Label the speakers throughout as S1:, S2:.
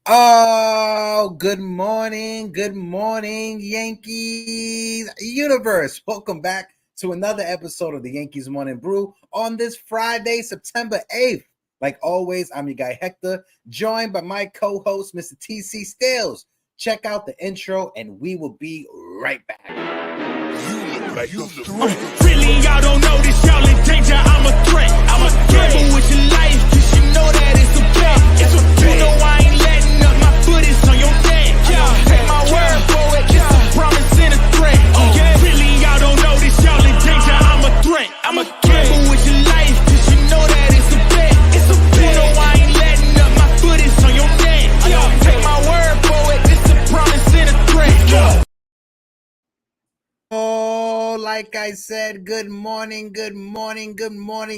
S1: Oh, good morning, Yankees universe. Welcome back to another episode of the Yankees Morning Brew on this Friday, September 8th. Like always, I'm your guy Hector, joined by my co-host, Mr. TC Stills. Check out the intro, and we will be right back.
S2: Really, y'all don't know this, y'all in danger. I'm a threat. I'm a gamble with your life, cause you know that it's a bet. It's a bet. You know I ain't letting up, my foot is on your neck. Take my word for it, it's a promise and a threat. Really, y'all don't know this, y'all in danger. I'm a threat. I'm a gamble with your life, cause you know that it's a bet. It's a bet. You know I ain't letting up, my foot is on your neck. Take my word for it, it's a promise and a threat.
S1: Oh, like I said, good morning,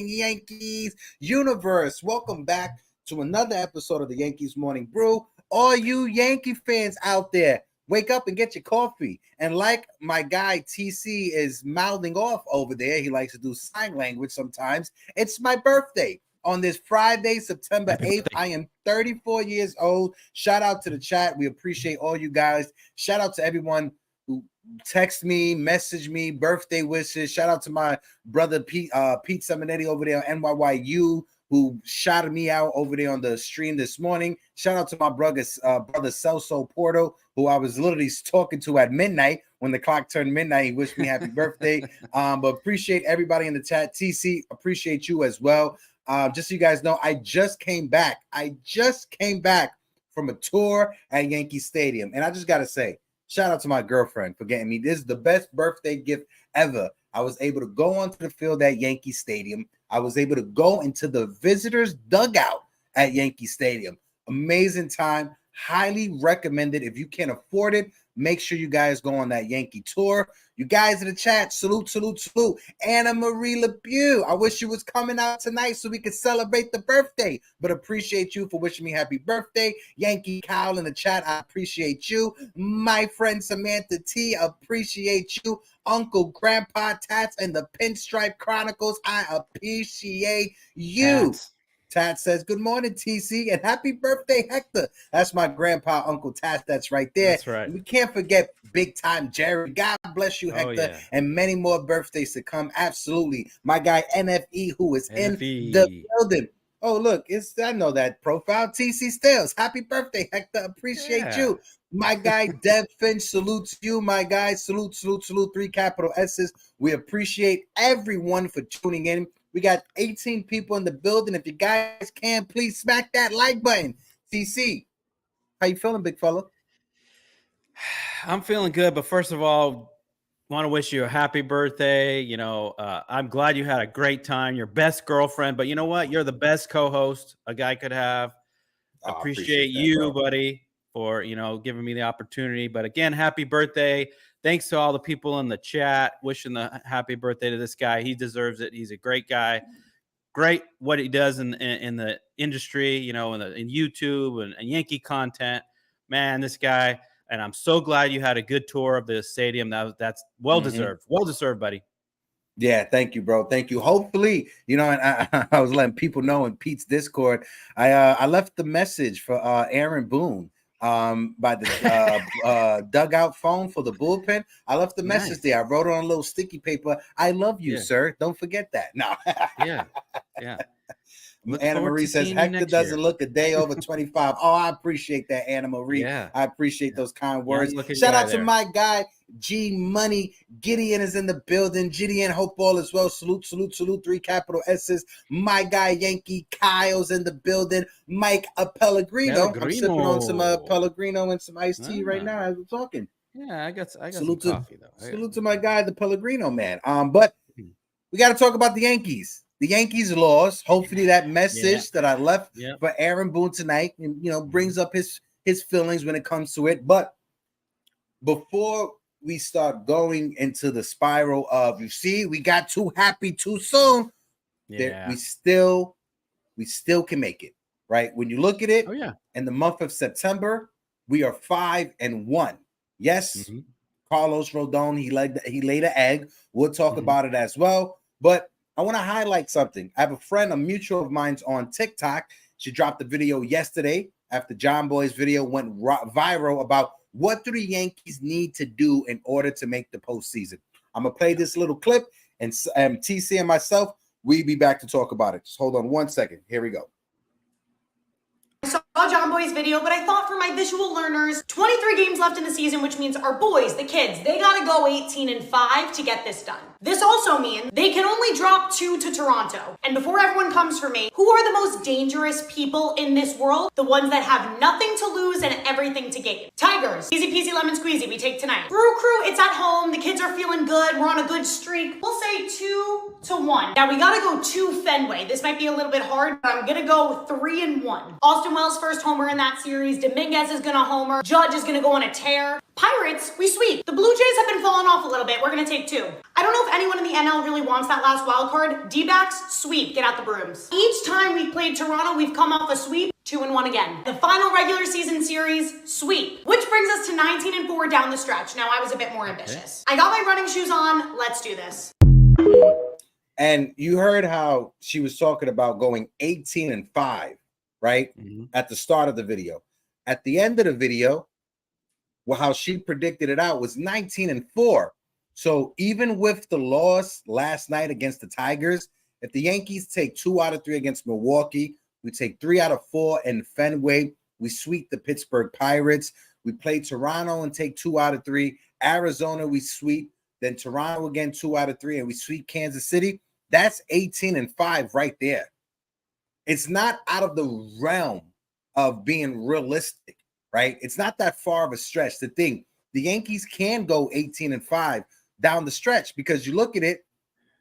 S1: Yankees universe. Welcome back to another episode of the Yankees Morning Brew. All you Yankee fans out there, wake up and get your coffee. And like my guy TC is mouthing off over there, he likes to do sign language sometimes. It's my birthday on this Friday, September 8th. I am 34 years old. Shout out to the chat. We appreciate all you guys. Shout out to everyone who text me, message me, birthday wishes. Shout out to my brother Pete Simonetti over there on NYYU, who shouted me out over there on the stream this morning. Shout out to my brother Celso Porto, who I was literally talking to at midnight when the clock turned midnight. He wished me happy birthday. But appreciate everybody in the chat. TC, appreciate you as well. Just so you guys know, I just came back from a tour at Yankee Stadium, and I just gotta say, shout out to my girlfriend for getting me. This is the best birthday gift ever. I was able to go onto the field at Yankee Stadium. I was able to go into the visitors' dugout at Yankee Stadium. Amazing time. Highly recommended. If you can't afford it, make sure you guys go on that Yankee tour. You guys in the chat, salute. Anna Marie LeBeau. I wish you was coming out tonight so we could celebrate the birthday, but appreciate you for wishing me happy birthday. Yankee Kyle in the chat, I appreciate you. My friend Samantha T, appreciate you. Uncle Grandpa Tats and the Pinstripe Chronicles, I appreciate you. Tat says, good morning, TC, and happy birthday, Hector. That's my grandpa, Uncle Tat. That's right there.
S3: That's right.
S1: And we can't forget big time Jerry. God bless you, Hector, and many more birthdays to come. Absolutely. My guy, NFE, who is in the building. Oh, look, I know that profile. TC Stills. Happy birthday, Hector. Appreciate you. My guy, Dev Finch, salutes you. My guy, salute. 3 capital S's. We appreciate everyone for tuning in. We got 18 people in the building. If you guys can, please smack that like button. TC, how you feeling, big fella?
S3: I'm feeling good, but first of all, want to wish you a happy birthday. You know, I'm glad you had a great time. Your best girlfriend, but you know what? You're the best co-host a guy could have. Appreciate you, buddy, for, giving me the opportunity. But again, happy birthday. Thanks to all the people in the chat wishing the happy birthday to this guy. He deserves it. He's a great guy. Great what he does in the industry, in YouTube and Yankee content. Man, this guy. And I'm so glad you had a good tour of the stadium. That's well-deserved. Well-deserved, buddy.
S1: Yeah, thank you, bro. Thank you. Hopefully, and I was letting people know in Pete's Discord, I left the message for Aaron Boone by the dugout phone for the bullpen. I left the message there. I wrote it on a little sticky paper. I love you, sir. Don't forget that. No.
S3: Yeah.
S1: Anna Marie says Hector doesn't look a day over 25. Oh, I appreciate that, Anna Marie.
S3: Yeah.
S1: I appreciate those kind words. Shout out to my guy, G Money. Gideon is in the building. Gideon, hope all is well. Salute. 3 capital S's. My guy, Yankee Kyle's in the building. Mike Pellegrino. I'm sipping on some Pellegrino and some iced tea right now as we're talking.
S3: Yeah, I got
S1: salute
S3: some coffee, though.
S1: Salute to my guy, the Pellegrino man. But we got to talk about the Yankees. The Yankees lost. Hopefully that message that I left for Aaron Boone tonight, brings up his feelings when it comes to it. But before we start going into the spiral of, we got too happy too soon, we still can make it, right? When you look at it, in the month of September, we are 5-1. Yes, Carlos Rodon, he laid an egg. We'll talk about it as well. But I want to highlight something. I have a friend, a mutual of mine's on TikTok. She dropped the video yesterday after John Boy's video went viral about what do the Yankees need to do in order to make the postseason. I'm going to play this little clip, and TC and myself, we'll be back to talk about it. Just hold on 1 second. Here we go.
S4: I saw John Boy's video, but I thought for my visual learners, 23 games left in the season, which means our boys, the kids, they gotta go 18-5 to get this done. This also means they can only drop 2 to Toronto. And before everyone comes for me, who are the most dangerous people in this world? The ones that have nothing to lose and everything to gain. Tigers, easy peasy lemon squeezy, we take tonight. Brew Crew, it's at home, the kids are feeling good, we're on a good streak. We'll say 2-1. Now we gotta go to Fenway. This might be a little bit hard, but I'm gonna go 3-1. Austin Wells' first homer in that series. Dominguez is gonna homer. Judge is gonna go on a tear. Pirates, we sweep. The Blue Jays have been falling off a little bit. We're gonna take 2. I don't know if anyone in the NL really wants that last wild card. D-backs, sweep, get out the brooms. Each time we've played Toronto, we've come off a sweep. 2-1 again. The final regular season series, sweep. Which brings us to 19-4 down the stretch. Now I was a bit more ambitious. I got my running shoes on. Let's do this.
S1: And you heard how she was talking about going 18-5, right? At the start of the video. At the end of the video, well, how she predicted it out was 19-4. So even with the loss last night against the Tigers, if the Yankees take 2 out of 3 against Milwaukee, we take 3 out of 4 in Fenway, we sweep the Pittsburgh Pirates, we play Toronto and take 2 out of 3, Arizona we sweep, then Toronto again 2 out of 3, and we sweep Kansas City. That's 18-5 right there. It's not out of the realm of being realistic, right? It's not that far of a stretch to think the Yankees can go 18-5 down the stretch, because you look at it,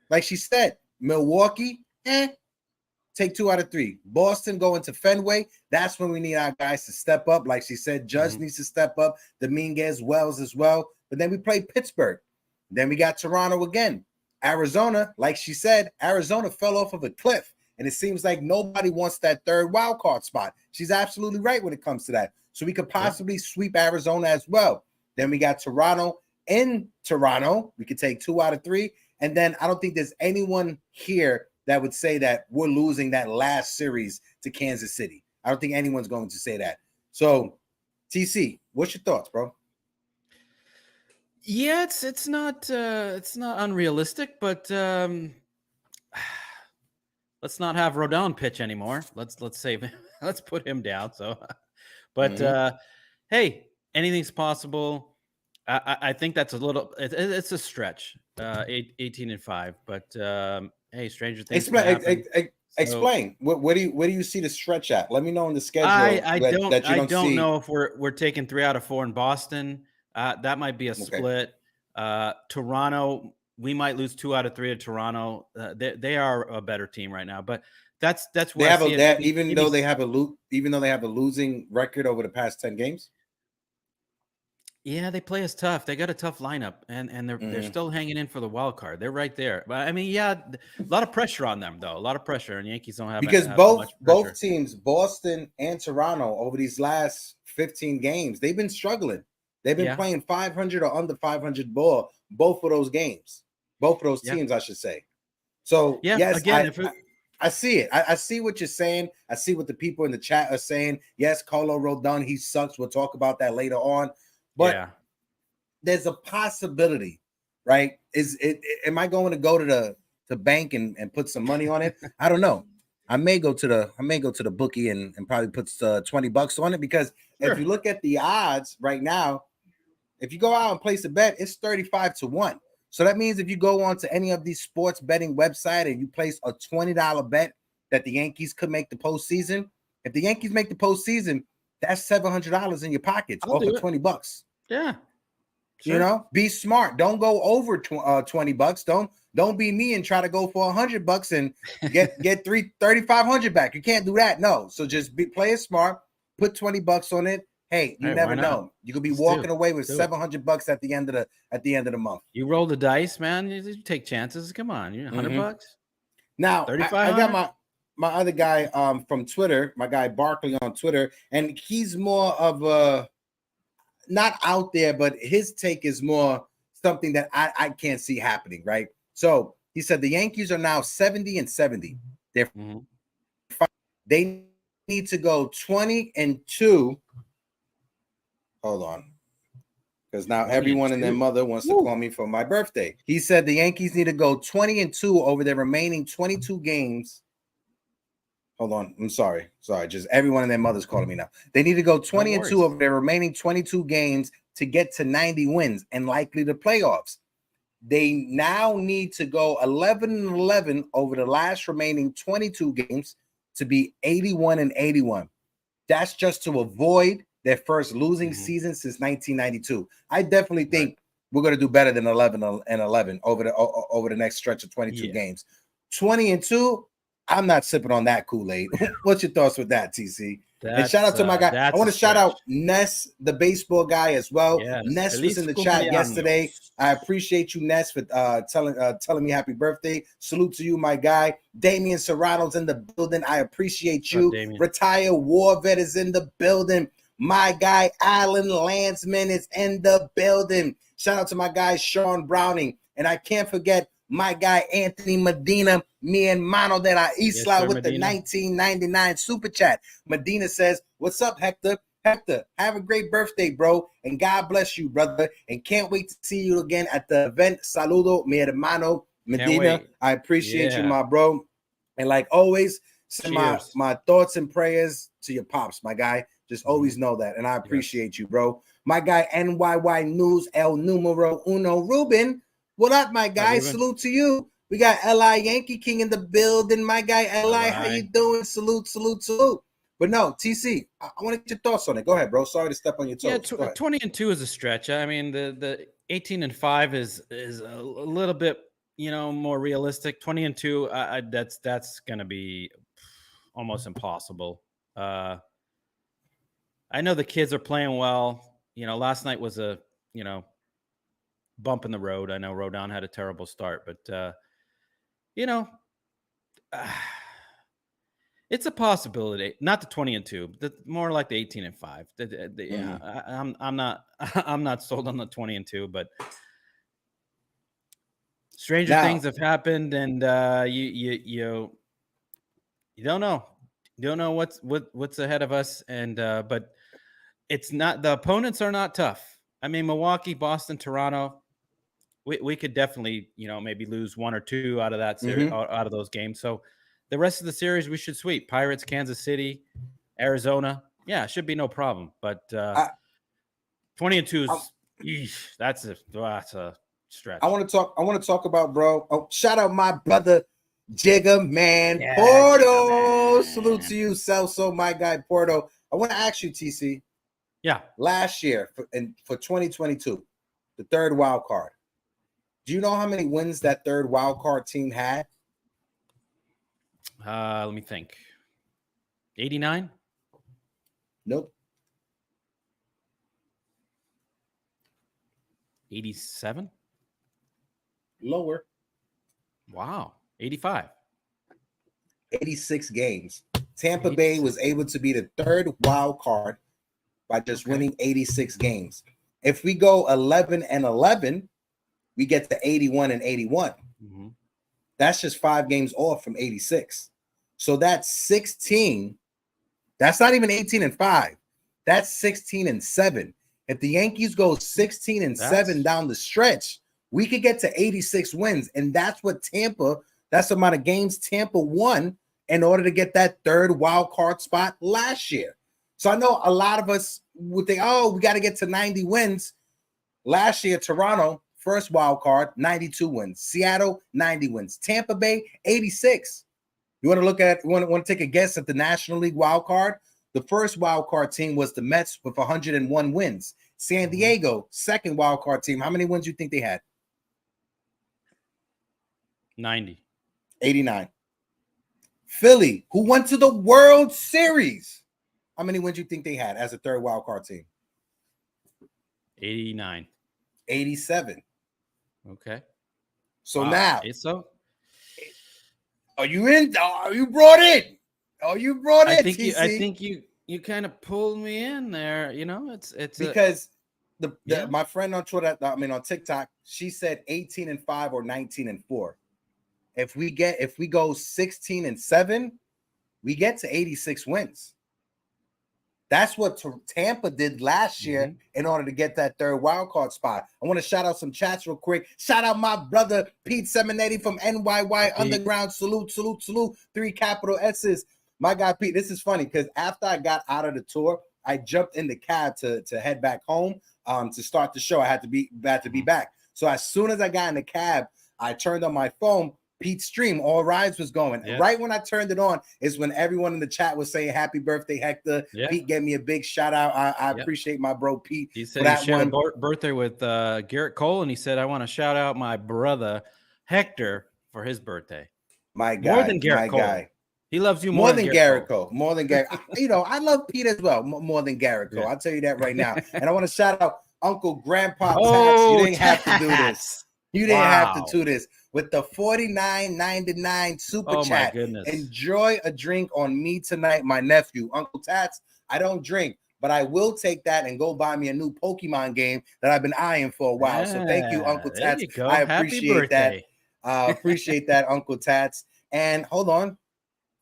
S1: like she said, Milwaukee, take 2 out of 3. Boston go into Fenway. That's when we need our guys to step up. Like she said, Judge needs to step up. Dominguez, Wells as well. But then we play Pittsburgh. Then we got Toronto again. Arizona, like she said, Arizona fell off of a cliff. And it seems like nobody wants that third wild card spot. She's absolutely right when it comes to that. So we could possibly sweep Arizona as well. Then we got Toronto in Toronto. We could take 2 out of 3. And then I don't think there's anyone here that would say that we're losing that last series to Kansas City. I don't think anyone's going to say that. So, TC, what's your thoughts, bro?
S3: Yeah, it's not unrealistic, but let's not have Rodon pitch anymore. Let's save him. Let's put him down. So, but hey, anything's possible. I think that's a little. It's a stretch. 18-5, but hey, stranger things.
S1: Explain. Where do you see the stretch at? Let me know in the schedule.
S3: I don't know if we're taking 3 out of 4 in Boston. That might be a split. Toronto, we might lose 2 out of 3 at Toronto. They are a better team right now, but that's where
S1: even though they have a losing record over the past 10 games.
S3: Yeah, they play us tough. They got a tough lineup, and they're still hanging in for the wild card. They're right there. But I mean, yeah, a lot of pressure on them though. A lot of pressure, and Yankees don't have
S1: because both teams, Boston and Toronto, over these last 15 games, they've been struggling. They've been playing 500 or under 500 ball. Both of those games, both of those teams, I should say. So yes, again, I see it. I see what you're saying. I see what the people in the chat are saying. Yes, Carlo Rodon, he sucks. We'll talk about that later on. But there's a possibility, right? Am I going to go to the bank and put some money on it? I don't know. I may go to the bookie and probably put $20 on it, because if you look at the odds right now, if you go out and place a bet, it's 35-1. So that means if you go on to any of these sports betting website and you place a $20 bet that the Yankees could make the postseason, if the Yankees make the postseason, that's $700 in your pockets off of $20.
S3: Yeah.
S1: Sure. You know, be smart. Don't go over $20. Don't be me and try to go for $100 and get $3,500 back. You can't do that. No. So just play it smart. Put $20 on it. Hey, you never know. You could be walking away with $700 at the end of the month.
S3: You roll the dice, man. You take chances. Come on, you $100.
S1: Now I got my other guy from Twitter, my guy Barkley on Twitter, and he's more of a not out there, but his take is more something that I can't see happening, right? So he said the Yankees are now 70-70. They need to go 20-2. Hold on. Because now everyone and their mother wants to call me for my birthday. He said the Yankees need to go 20-2 over their remaining 22 games. Hold on. I'm sorry. Just everyone and their mother's calling me now. They need to go 20-2 over their remaining 22 games to get to 90 wins and likely the playoffs. They now need to go 11-11 over the last remaining 22 games to be 81-81. That's just to avoid their first losing season since 1992. I definitely think we're going to do better than 11-11 over the next stretch of 22 games. 20-2, I'm not sipping on that Kool-Aid. What's your thoughts with that, TC? And shout out to my guy. I want to shout out Ness, the baseball guy, as well. Yes, Ness was in the chat yesterday. I appreciate you, Ness, for telling me happy birthday. Salute to you, my guy. Damian Serrano's in the building. I appreciate you. Retired war vet is in the building. My guy Alan Landsman is in the building. Shout out to my guy Sean Browning. And I can't forget my guy Anthony Medina, mi hermano de la Isla, with Medina. The 1999 super chat. Medina says, "What's up, Hector? Hector, have a great birthday, bro, and God bless you, brother. And can't wait to see you again at the event. Saludo, mi hermano Medina. I appreciate you, my bro. And like always, send my thoughts and prayers to your pops, my guy. Just always know that, and I appreciate you, bro. My guy NYY News El Numero Uno Ruben. What up, my guy? Salute to you. We got Li Yankee King in the building. My guy Li, how you doing? Salute. But no, TC, I want to get your thoughts on it. Go ahead, bro. Sorry to step on your toes.
S3: Yeah, 20-2 is a stretch. I mean, the 18-5 is a little bit, more realistic. 20-2, that's gonna be almost impossible. I know the kids are playing well. Last night was a bump in the road. I know Rodon had a terrible start, but it's a possibility. Not the 20-2, more like the 18-5. I'm not sold on the 20-2, but stranger things have happened, and you don't know. You don't know what's ahead of us, and but it's not, the opponents are not tough. I mean, Milwaukee, Boston, Toronto, we could definitely, maybe lose one or two out of that series, out of those games. So the rest of the series we should sweep. Pirates, Kansas City, Arizona. Yeah, it should be no problem. But 20-2 is that's a stretch.
S1: I want to talk about, bro. Oh, shout out my brother Jigga Man Porto. Salute to you, Celso, my guy Porto. I want to ask you, TC.
S3: Yeah.
S1: Last year for 2022, the third wild card. Do you know how many wins that third wild card team had?
S3: Let me think. 89?
S1: Nope.
S3: 87?
S1: Lower.
S3: Wow. 85.
S1: 86 games. Tampa Bay was able to be the third wild card by just winning 86 games. If we go 11-11, we get to 81-81. That's just 5 games off from 86. So that's 16. That's not even 18-5. That's 16-7. If the Yankees go 16-7 down the stretch, we could get to 86 wins. And that's what that's the amount of games Tampa won in order to get that third wild card spot last year. So I know a lot of us would think, we got to get to 90 wins. Last year, Toronto, first wild card, 92 wins. Seattle, 90 wins. Tampa Bay, 86. You want to take a guess at the National League wild card? The first wild card team was the Mets with 101 wins. San Diego, second wild card team. How many wins do you think they had?
S3: 90.
S1: 89. Philly, who went to the World Series. How many wins do you think they had as a third wild card team?
S3: 89.
S1: 87.
S3: Okay.
S1: So now,
S3: are
S1: you in? Are you brought in? Are you brought in?
S3: I think you kind of pulled me in there. It's
S1: because my friend on Twitter, on TikTok, she said 18-5 or 19-4. If we go 16-7, we get to 86 wins. That's what Tampa did last year in order to get that third wild card spot. I want to shout out some chats real quick. Shout out my brother Pete Seminetti from NYY Underground. Salute, salute, salute. 3 capital S's. My guy Pete, this is funny because after I got out of the tour, I jumped in the cab to head back home to start the show. I had to be back. So as soon as I got in the cab, I turned on my phone. Pete's stream, all rides was going. Yeah. Right when I turned it on is when everyone in the chat was saying happy birthday, Hector. Yeah. Pete gave me a big shout out. I appreciate my bro Pete.
S3: He said he shared a birthday with Garrett Cole, and he said, I want to shout out my brother Hector for his birthday.
S1: My guy.
S3: More than Garrett Cole.
S1: Guy.
S3: He loves you
S1: more than Garrett Cole. More than Garrett. You know, I love Pete as well. More than Garrett Cole. I'll tell you that right now. And I want to shout out Uncle Grandpa Tats. You didn't have to do this. You didn't have to do this. With the $49.99 super chat. Enjoy a drink on me tonight, my nephew. Uncle Tats, I don't drink, but I will take that and go buy me a new Pokemon game that I've been eyeing for a while. So thank you, Uncle Tats. I appreciate that. Appreciate that, Uncle Tats. And hold on.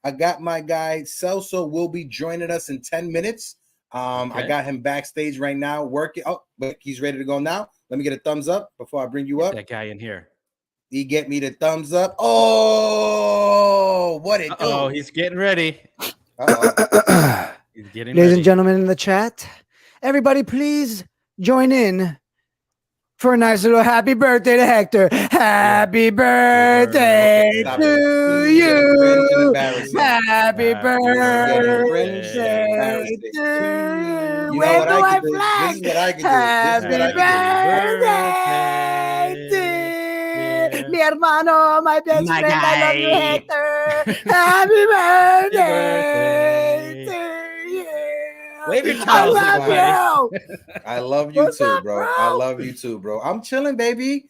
S1: I got my guy Celso will be joining us in 10 minutes. I got him backstage right now working. Oh, but he's ready to go now. Let me get a thumbs up before I bring you up.
S3: That guy in here.
S1: He get me the thumbs up. Oh, what it do?
S3: Oh, he's getting ready.
S5: He's getting Ladies and gentlemen in the chat, everybody please join in for a nice little happy birthday to Hector. Happy birthday to you. Happy birthday to you. Wave the white flag. Happy birthday to mi hermano, my best friend. I love you, Hector. Happy birthday to you.
S3: Wave your towels.
S1: I love you too, bro. I love you too, bro. I'm chilling, baby.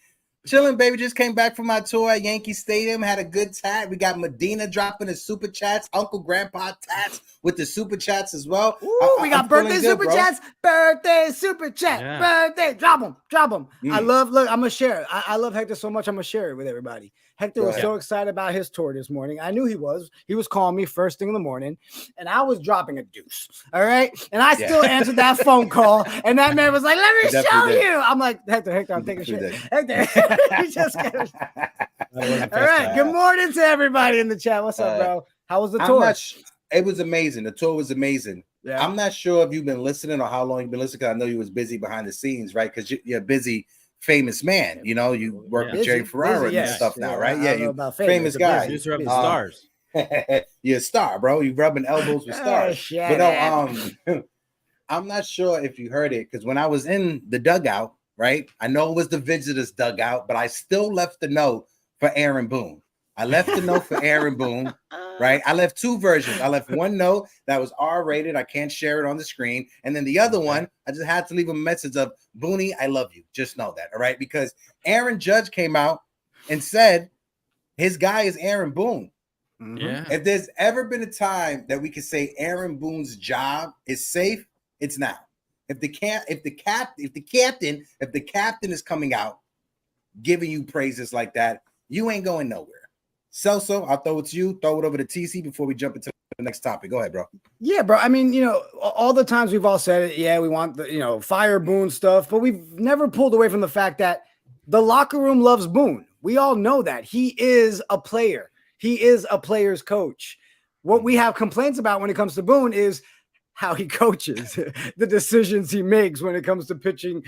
S1: Chilling, baby. Just came back from my tour at Yankee Stadium. Had a good chat. We got Medina dropping the super chats. Uncle Grandpa Tats with the super chats as well.
S5: Ooh, we got birthday super chats. Birthday super chat. Yeah. Birthday. Drop them. Drop them. I love. Look, I'm gonna share it. I love Hector so much. I'm gonna share it with everybody. Hector was so excited about his tour this morning. I knew he was. He was calling me first thing in the morning, and I was dropping a deuce. All right, and I still answered that phone call, and that man was like, "Let me show you." I'm like, Hector, I'm taking shit. Hector, he just all right. Good morning to everybody in the chat. What's up, bro? How was the tour?
S1: It was amazing. The tour was amazing. Yeah. I'm not sure if you've been listening or how long you've been listening, because I know you was busy behind the scenes, right? Because you're a busy, famous man. You know, you work with Jerry Ferrara and stuff now, right? Yeah, you famous guy.
S3: You're rubbing stars.
S1: You're a star, bro. You rubbing elbows with stars. But no, I'm not sure if you heard it, because when I was in the dugout, right? I know it was the visitors' dugout, but I still left the note for Aaron Boone. I left the note for Aaron Boone, right? I left 2 versions. I left one note that was R-rated. I can't share it on the screen. And then the other one, I just had to leave a message of, Booney, I love you. Just know that, all right? Because Aaron Judge came out and said his guy is Aaron Boone.
S3: Yeah.
S1: If there's ever been a time that we could say Aaron Boone's job is safe, it's now. If the captain is coming out giving you praises like that, you ain't going nowhere. Celso, I'll throw it to you. Throw it over to TC before we jump into the next topic. Go ahead, bro.
S5: Yeah, bro. I mean, you know, all the times we've all said it. Yeah, we want the, fire Boone stuff, but we've never pulled away from the fact that the locker room loves Boone. We all know that he is a player. He is a player's coach. What we have complaints about when it comes to Boone is how he coaches, the decisions he makes when it comes to pitching,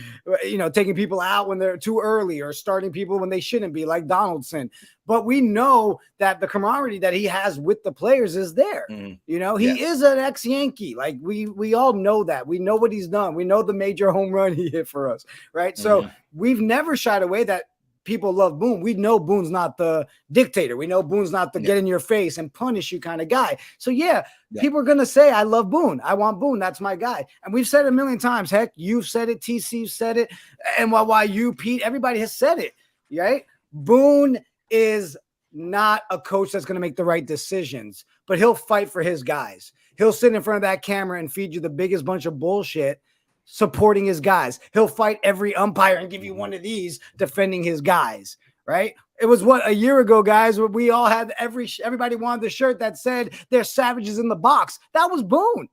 S5: taking people out when they're too early or starting people when they shouldn't be, like Donaldson. But we know that the camaraderie that he has with the players is there. He is an ex-Yankee. Like we all know that. We know what he's done. We know the major home run he hit for us, right? So we've never shied away that people love Boone. We know Boone's not the dictator. We know Boone's not the get in your face and punish you kind of guy. So people are going to say, I love Boone. I want Boone. That's my guy. And we've said it a million times. Heck, you've said it. TC said it. NYYU, Pete, everybody has said it, right? Boone is not a coach that's going to make the right decisions, but he'll fight for his guys. He'll sit in front of that camera and feed you the biggest bunch of bullshit supporting his guys. He'll fight every umpire and give you one of these defending his guys, right? It was what, a year ago, guys, where we all had everybody wanted the shirt that said they're savages in the box. That was Boone.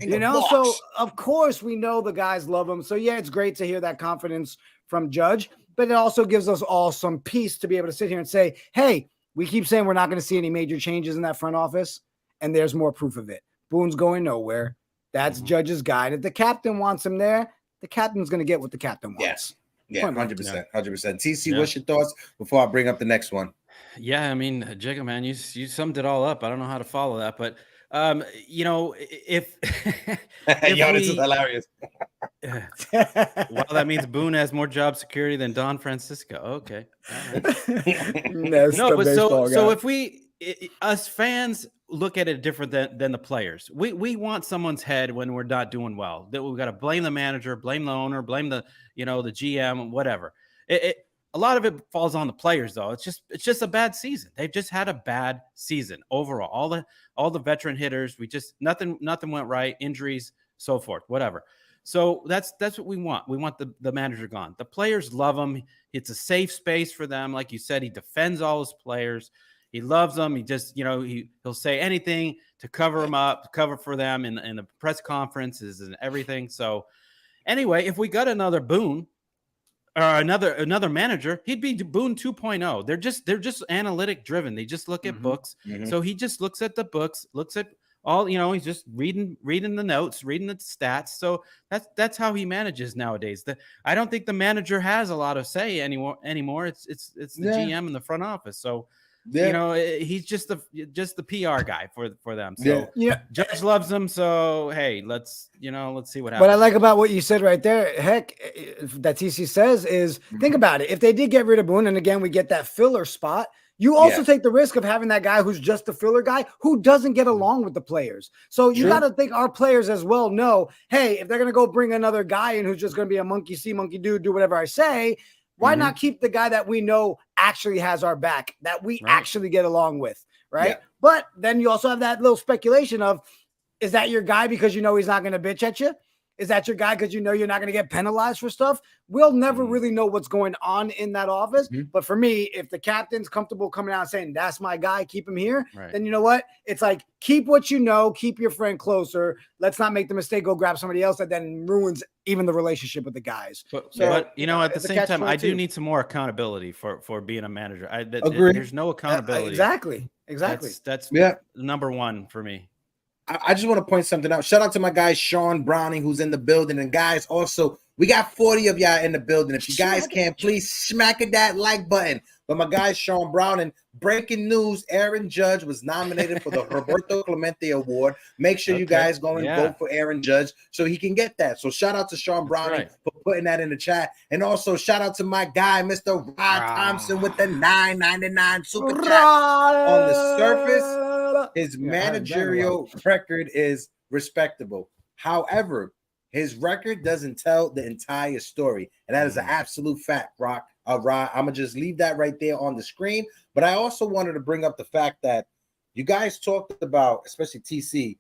S5: You know, so of course we know the guys love him. So yeah, it's great to hear that confidence from Judge, but it also gives us all some peace to be able to sit here and say, hey, we keep saying we're not going to see any major changes in that front office, and there's more proof of it. Boone's going nowhere. That's Judge's guy. And if the captain wants him there, the captain's going to get what the captain wants.
S1: Yeah, 100%. 100%. TC, what's your thoughts before I bring up the next one?
S3: Yeah, I mean, Jigga, man, you summed it all up. I don't know how to follow that, but you know, if
S1: this is hilarious.
S3: Well, that means Boone has more job security than Don Francisco. Okay. No, but so if us fans look at it different than the players, we want someone's head when we're not doing well. That we've got to blame the manager, blame the owner, blame the the GM, whatever. A lot of it falls on the players, though. It's just a bad season. They've just had a bad season overall. All the veteran hitters, nothing went right. Injuries, so forth, whatever. So that's what we want. We want the manager gone. The players love him. It's a safe space for them. Like you said, he defends all his players. He loves them. He just, he'll say anything to cover them up, cover for them in the press conferences and everything. So anyway, if we got another Boone or another manager, he'd be Boone 2.0. They're just analytic driven. They just look at books. So he just looks at the books, looks at all, he's just reading the notes, reading the stats. So that's how he manages nowadays. I don't think the manager has a lot of say anymore. It's the GM in the front office. So he's just the PR guy for them. So Judge loves them. So hey, let's see what happens.
S5: What I like about what you said right there, heck, that TC says is, think about it. If they did get rid of Boone, and again we get that filler spot, you also take the risk of having that guy who's just the filler guy who doesn't get along with the players. So you got to think our players as well know, hey, if they're going to go bring another guy in who's just going to be a monkey see, monkey do whatever I say, why not keep the guy that we know actually has our back, that we actually get along with, right? Yeah. But then you also have that little speculation of, is that your guy because he's not going to bitch at you? Is that your guy because you're not going to get penalized for stuff? We'll never really know what's going on in that office. But for me, if the captain's comfortable coming out and saying, that's my guy, keep him here, then you know what? It's like, keep what you know, keep your friend closer. Let's not make the mistake, go grab somebody else that then ruins even the relationship with the guys.
S3: But at the same time, I do need some more accountability for being a manager.
S1: Agree.
S3: There's no accountability.
S5: Exactly.
S3: That's number one for me.
S1: I just want to point something out. Shout out to my guy, Sean Browning, who's in the building. And guys, also, we got 40 of y'all in the building. If you guys can, please smack that like button. But my guy, Sean Browning, breaking news, Aaron Judge was nominated for the Roberto Clemente Award. Make sure you guys go and vote for Aaron Judge so he can get that. So shout out to Sean Browning for putting that in the chat. And also shout out to my guy, Mr. Rod Thompson, with the $9.99 super chat. On the surface, his managerial record is respectable. However, his record doesn't tell the entire story. And that is an absolute fact, Rod. I'm going to just leave that right there on the screen. But I also wanted to bring up the fact that you guys talked about, especially TC,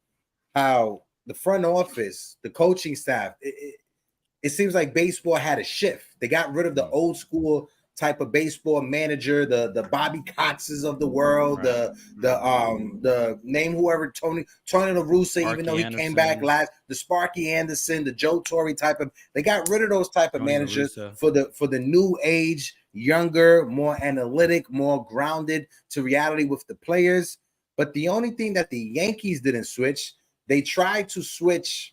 S1: how the front office, the coaching staff, it seems like baseball had a shift. They got rid of the old school type of baseball manager, the Bobby Coxes of the world, the name whoever, Tony La Russa, even though he came back last, the Sparky Anderson, the Joe Torre type of, they got rid of those type of managers for the new age, younger, more analytic, more grounded to reality with the players. But the only thing that the Yankees didn't switch, they tried to switch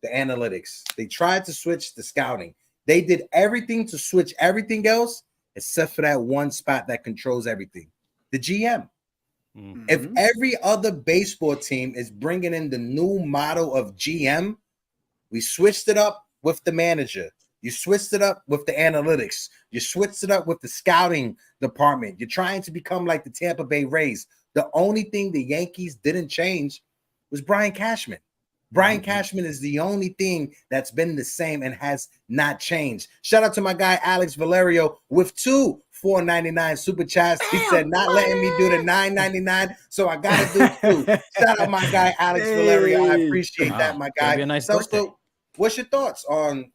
S1: the analytics. They tried to switch the scouting. They did everything to switch everything else except for that one spot that controls everything, the GM. If every other baseball team is bringing in the new model of GM, we switched it up with the manager. You switched it up with the analytics. You switched it up with the scouting department. You're trying to become like the Tampa Bay Rays. The only thing the Yankees didn't change was Brian Cashman. Brian Cashman is the only thing that's been the same and has not changed. Shout out to my guy, Alex Valerio, with two $4.99 super chats. He said, not letting me do the $9.99, so I got to do two. Shout out my guy, Alex Valerio. I appreciate that, my guy.
S3: Be a nice
S1: so, what's your thoughts on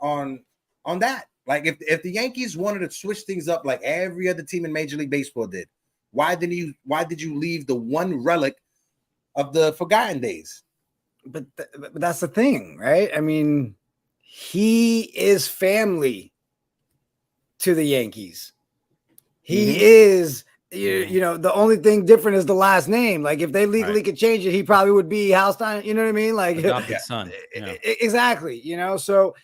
S1: that? Like if the Yankees wanted to switch things up like every other team in Major League Baseball did, why did you leave the one relic of the forgotten days?
S5: But that's the thing, right? I mean, he is family to the Yankees. He is, you know, the only thing different is the last name. Like if they legally could change it, he probably would be Halstein. You know what I mean? Like
S3: adopted son. Yeah.
S5: Exactly. You know, so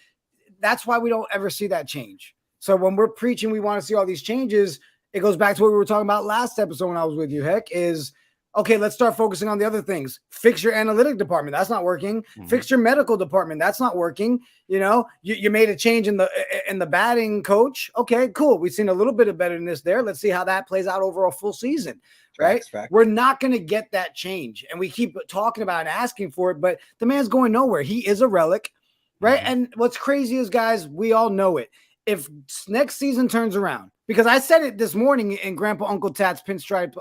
S5: that's why we don't ever see that change. So when we're preaching, we want to see all these changes. It goes back to what we were talking about last episode when I was with you, Heck, is okay, let's start focusing on the other things. Fix your analytic department. That's not working. Fix your medical department. That's not working. You know, you made a change in the batting coach. Okay, cool. We've seen a little bit of betterness there. Let's see how that plays out over a full season, right?
S1: Facts.
S5: We're not going to get that change. And we keep talking about and asking for it, but the man's going nowhere. He is a relic, right? And what's crazy is, guys, we all know it. If next season turns around, because I said it this morning in Grandpa Uncle Tat's Pinstripe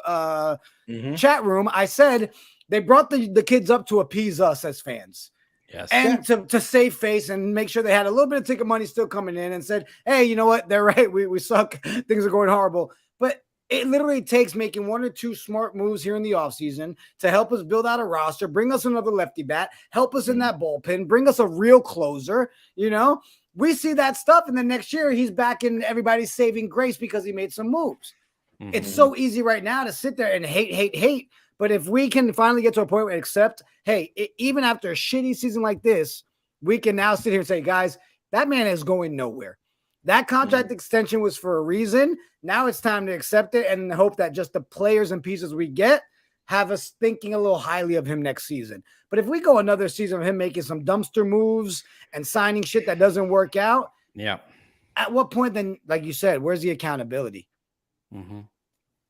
S5: chat room, I said they brought the kids up to appease us as fans.
S3: Yes.
S5: And to save face and make sure they had a little bit of ticket money still coming in and said, hey, you know what? They're right. We suck. Things are going horrible. But it literally takes making one or two smart moves here in the offseason to help us build out a roster, bring us another lefty bat, help us in that bullpen, bring us a real closer, you know? We see that stuff, and then next year he's back in everybody's saving grace because he made some moves. It's so easy right now to sit there and hate. But if we can finally get to a point where accept, hey, even after a shitty season like this, we can now sit here and say, guys, that man is going nowhere. That contract extension was for a reason. Now it's time to accept it and hope that just the players and pieces we get have us thinking a little highly of him next season. But if we go another season of him making some dumpster moves and signing shit that doesn't work out, at what point then, like you said, where's the accountability?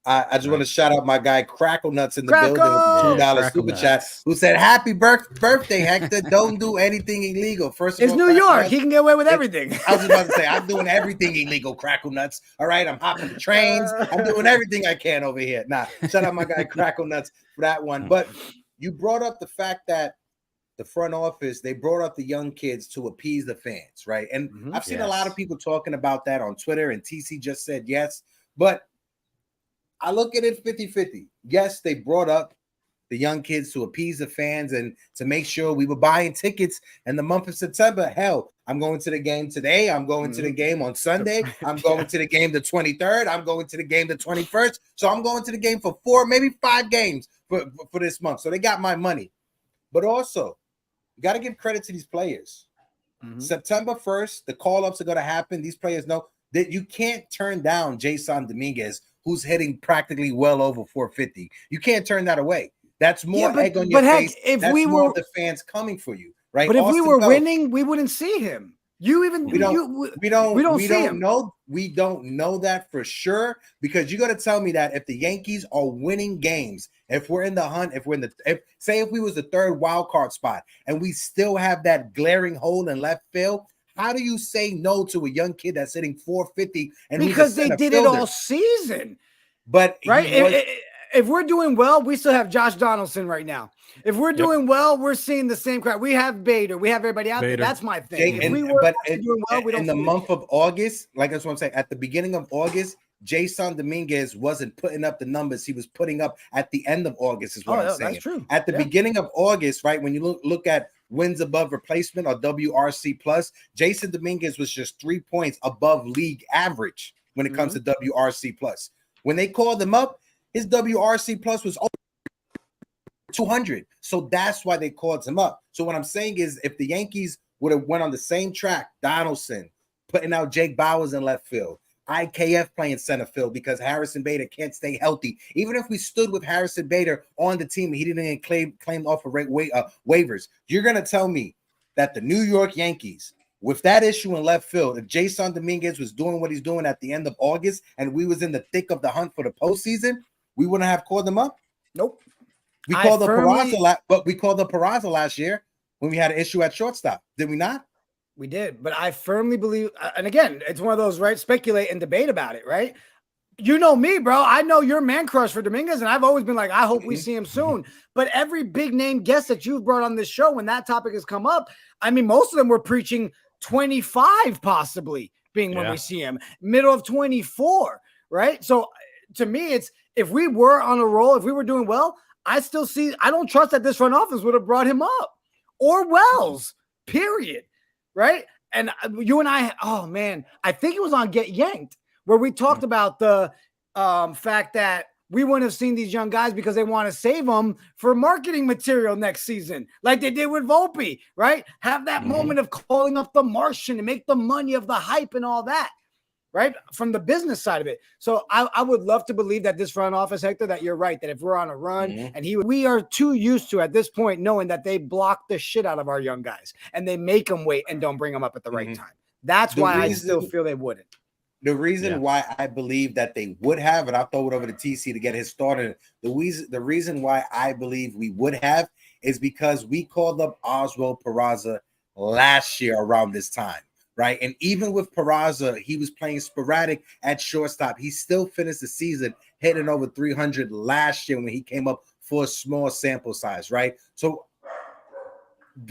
S1: I just want to shout out my guy Crackle Nuts in the building with the $2 super chat, who said, happy birthday, Hector. Don't do anything illegal. First of
S5: it's
S1: all,
S5: New York. He can get away with everything.
S1: I was about to say, I'm doing everything illegal, Crackle Nuts. All right, I'm hopping the trains. I'm doing everything I can over here. Nah, shout out my guy Crackle Nuts for that one. But you brought up the fact that the front office, they brought up the young kids to appease the fans, right? And I've seen a lot of people talking about that on Twitter, and TC just said yes. But I look at it 50-50. Yes, they brought up the young kids to appease the fans and to make sure we were buying tickets in the month of September. Hell, I'm going to the game today. I'm going to the game on Sunday. I'm going to the game the 23rd. I'm going to the game the 21st. So I'm going to the game for 4, maybe 5 games for this month. So they got my money. But also, you got to give credit to these players. September 1st, the call-ups are going to happen. These players know that you can't turn down Jason Dominguez, who's hitting practically well over 450. You can't turn that away. That's more egg on your face.
S5: If
S1: That's
S5: we
S1: more
S5: were
S1: of the fans coming for you, right?
S5: But if we were winning, we wouldn't see him. We don't know that for sure, because you're gonna tell me that if the Yankees are winning games, if we're in the hunt, if we was the 3rd wild card spot and we still have that glaring hole in left field, how do you say no to a young kid that's hitting 450? And because they did it all season,
S1: but
S5: right? If we're doing well, we still have Josh Donaldson right now. If we're doing well, we're seeing the same crowd. We have Bader. We have everybody out there. That's my thing.
S1: Doing well, we don't. In the month of August, like that's what I'm saying. At the beginning of August, Jason Dominguez wasn't putting up the numbers he was putting up at the end of August. Is what I'm saying.
S5: That's true.
S1: At the beginning of August, right, when you look at wins above replacement or WRC plus, Jason Dominguez was just 3 points above league average when it comes to WRC plus. When they called him up, his WRC plus was over 200. So that's why they called him up. So what I'm saying is, if the Yankees would have went on the same track, Donaldson putting out Jake Bowers in left field, IKF playing center field because Harrison Bader can't stay healthy. Even if we stood with Harrison Bader on the team, he didn't claim off of waivers. You're going to tell me that the New York Yankees, with that issue in left field, if Jason Dominguez was doing what he's doing at the end of August and we was in the thick of the hunt for the postseason, we wouldn't have called them up?
S5: Nope.
S1: We called the Peraza last year when we had an issue at shortstop. Did we not?
S5: We did, but I firmly believe, and again, it's one of those, right? Speculate and debate about it, right? You know me, bro. I know your man crush for Dominguez, and I've always been like, I hope we see him soon. But every big name guest that you've brought on this show, when that topic has come up, I mean, most of them were preaching 25 possibly. being when we see him. Middle of 24, right? So to me, it's if we were on a roll, if we were doing well, I don't trust that this front office would have brought him up or Wells, period. Right. And you and I, oh man, I think it was on Get Yanked where we talked about the fact that we wouldn't have seen these young guys because they want to save them for marketing material next season, like they did with Volpe, right? Have that moment of calling up the Martian and make the money of the hype and all that, right? From the business side of it. So I would love to believe that this front office, Hector, that you're right, that if we're on a run and we are too used to at this point knowing that they block the shit out of our young guys and they make them wait and don't bring them up at the right time. That's why I still feel they wouldn't.
S1: The reason why I believe that they would have, and I'll throw it over to TC to get his started. The reason why I believe we would have is because we called up Oswald Peraza last year around this time, right? And even with Peraza, he was playing sporadic at shortstop. He still finished the season hitting over 300 last year when he came up for a small sample size, right? So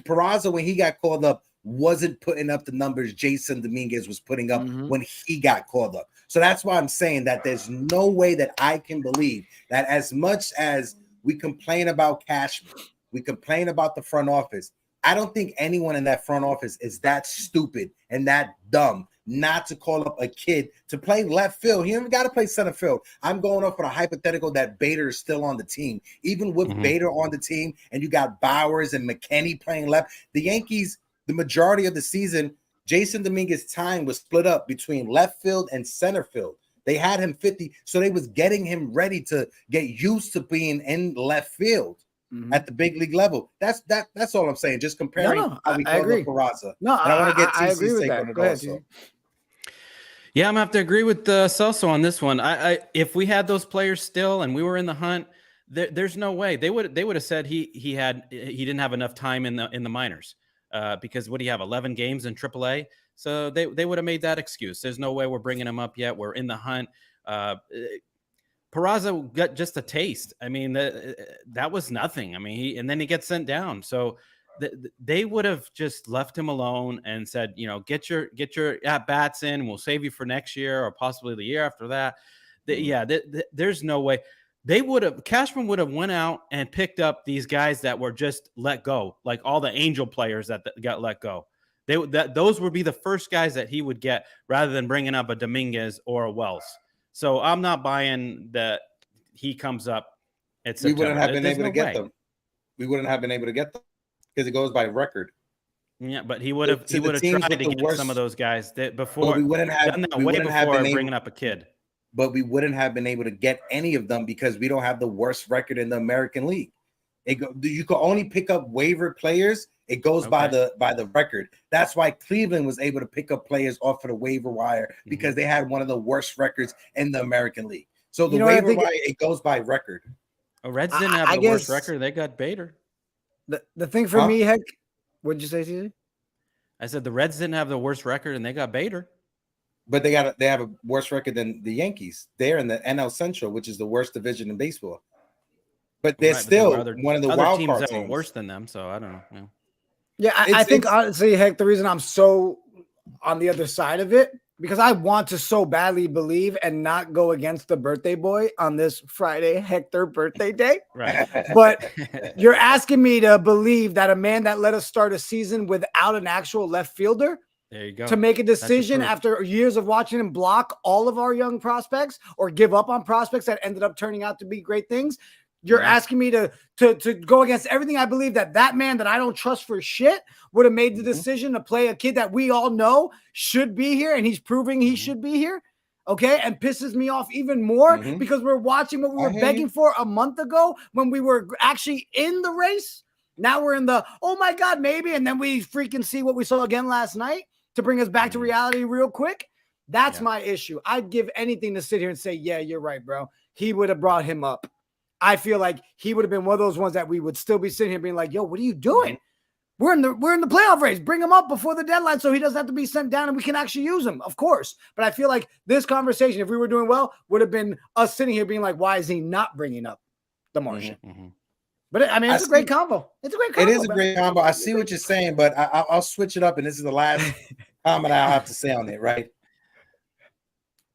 S1: Peraza, when he got called up, wasn't putting up the numbers Jason Dominguez was putting up when he got called up. So that's why I'm saying that there's no way that I can believe that as much as we complain about Cashman, we complain about the front office, I don't think anyone in that front office is that stupid and that dumb not to call up a kid to play left field. He even got to play center field. I'm going up for the hypothetical that Bader is still on the team. Even with Bader on the team and you got Bowers and McKenney playing left, the Yankees, the majority of the season, Jason Dominguez's time was split up between left field and center field. They had him 50, so they was getting him ready to get used to being in left field at the big league level. That's all I'm saying. Just comparing how we call it Peraza.
S5: No,
S1: I want to get
S5: I agree
S1: TC's
S5: with
S1: take
S5: that.
S1: on it
S5: Go ahead,
S1: also.
S3: Yeah, I'm gonna have to agree with Celso on this one. I if we had those players still and we were in the hunt, there's no way they would have said he didn't have enough time in the minors. Because what do you have, 11 games in AAA? So they would have made that excuse. There's no way we're bringing him up yet. We're in the hunt. Peraza got just a taste. I mean, that was nothing. I mean, and then he gets sent down. So they would have just left him alone and said, get your at bats in. We'll save you for next year or possibly the year after that. There's no way. Cashman would have went out and picked up these guys that were just let go, like all the Angel players that got let go. Those would be the first guys that he would get rather than bringing up a Dominguez or a Wells. So I'm not buying that he comes up.
S1: We wouldn't have been able to get them. We wouldn't have been able to get them because it goes by record.
S3: Yeah, but he would have tried to get some of those guys before.
S1: We wouldn't have
S3: done that way before bringing up a kid.
S1: But we wouldn't have been able to get any of them because we don't have the worst record in the American League. You can only pick up waiver players. It goes by the record. That's why Cleveland was able to pick up players off of the waiver wire because they had one of the worst records in the American League. So the waiver wire, it goes by record.
S3: Reds didn't have the worst record. They got Bader.
S5: The thing for me, Heck, what did you say, CJ?
S3: I said the Reds didn't have the worst record and they got Bader.
S1: But they have a worse record than the Yankees. They're in the NL Central, which is the worst division in baseball. But they're still one of the wild card
S3: that
S1: teams.
S3: were worse than them. So I don't know.
S5: Yeah, I think honestly, Heck, the reason I'm so on the other side of it because I want to so badly believe and not go against the birthday boy on this Friday, Hector birthday day.
S3: Right.
S5: But you're asking me to believe that a man that let us start a season without an actual left fielder.
S3: There you go.
S5: To make a decision after years of watching him block all of our young prospects or give up on prospects that ended up turning out to be great things. You're asking me to go against everything I believe that man that I don't trust for shit would have made the decision to play a kid that we all know should be here and he's proving he should be here. Okay. And pisses me off even more because we're watching what we were begging for a month ago when we were actually in the race. Now we're in the, oh my God, maybe. And then we freaking see what we saw again last night. To bring us back to reality real quick, that's my issue. I'd give anything to sit here and say, yeah, you're right, bro. He would have brought him up. I feel like he would have been one of those ones that we would still be sitting here being like, yo, what are you doing? We're in the playoff race. Bring him up before the deadline so he doesn't have to be sent down and we can actually use him, of course. But I feel like this conversation, if we were doing well, would have been us sitting here being like, why is he not bringing up the Martian? But it's a great combo. It's a great combo.
S1: It is a great combo. I see what you're saying, but I'll switch it up, and this is the last comment I'll have to say on it, right?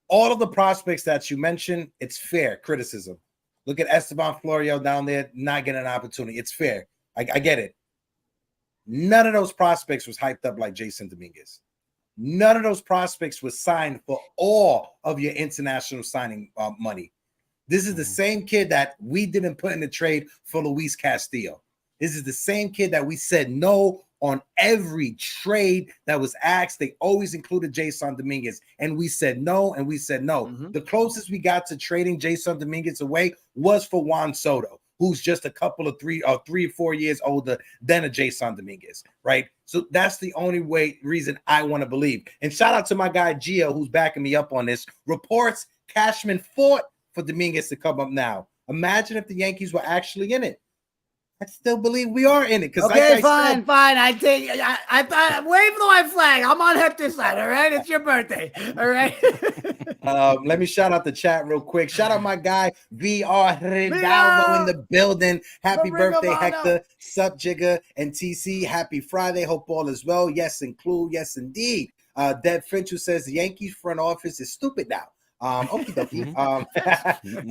S1: all of the prospects that you mentioned, it's fair criticism. Look at Esteban Florio down there not getting an opportunity. It's fair. I get it. None of those prospects was hyped up like Jason Dominguez. None of those prospects was signed for all of your international signing money. This is the same kid that we didn't put in the trade for Luis Castillo. This is the same kid that we said no on every trade that was asked. They always included Jason Dominguez, and we said no, and we said no. The closest we got to trading Jason Dominguez away was for Juan Soto, who's just a couple of 3 or 4 years older than a Jason Dominguez, right? So that's the only reason I want to believe. And shout out to my guy Gio, who's backing me up on this. Reports Cashman fought for Dominguez to come up now. Imagine if the Yankees were actually in it. I still believe we are in it.
S5: Okay, fine. I take. I wave the white flag. I'm on Hector's side. All right, it's your birthday. All right.
S1: Let me shout out the chat real quick. Shout out my guy VR Rinaldo in the building. Happy birthday, Hector. Sup, Jigga and TC. Happy Friday. Hope all is well. Yes, include. Yes, indeed. Deb Finch, who says the Yankees front office is stupid now. Okie dokie.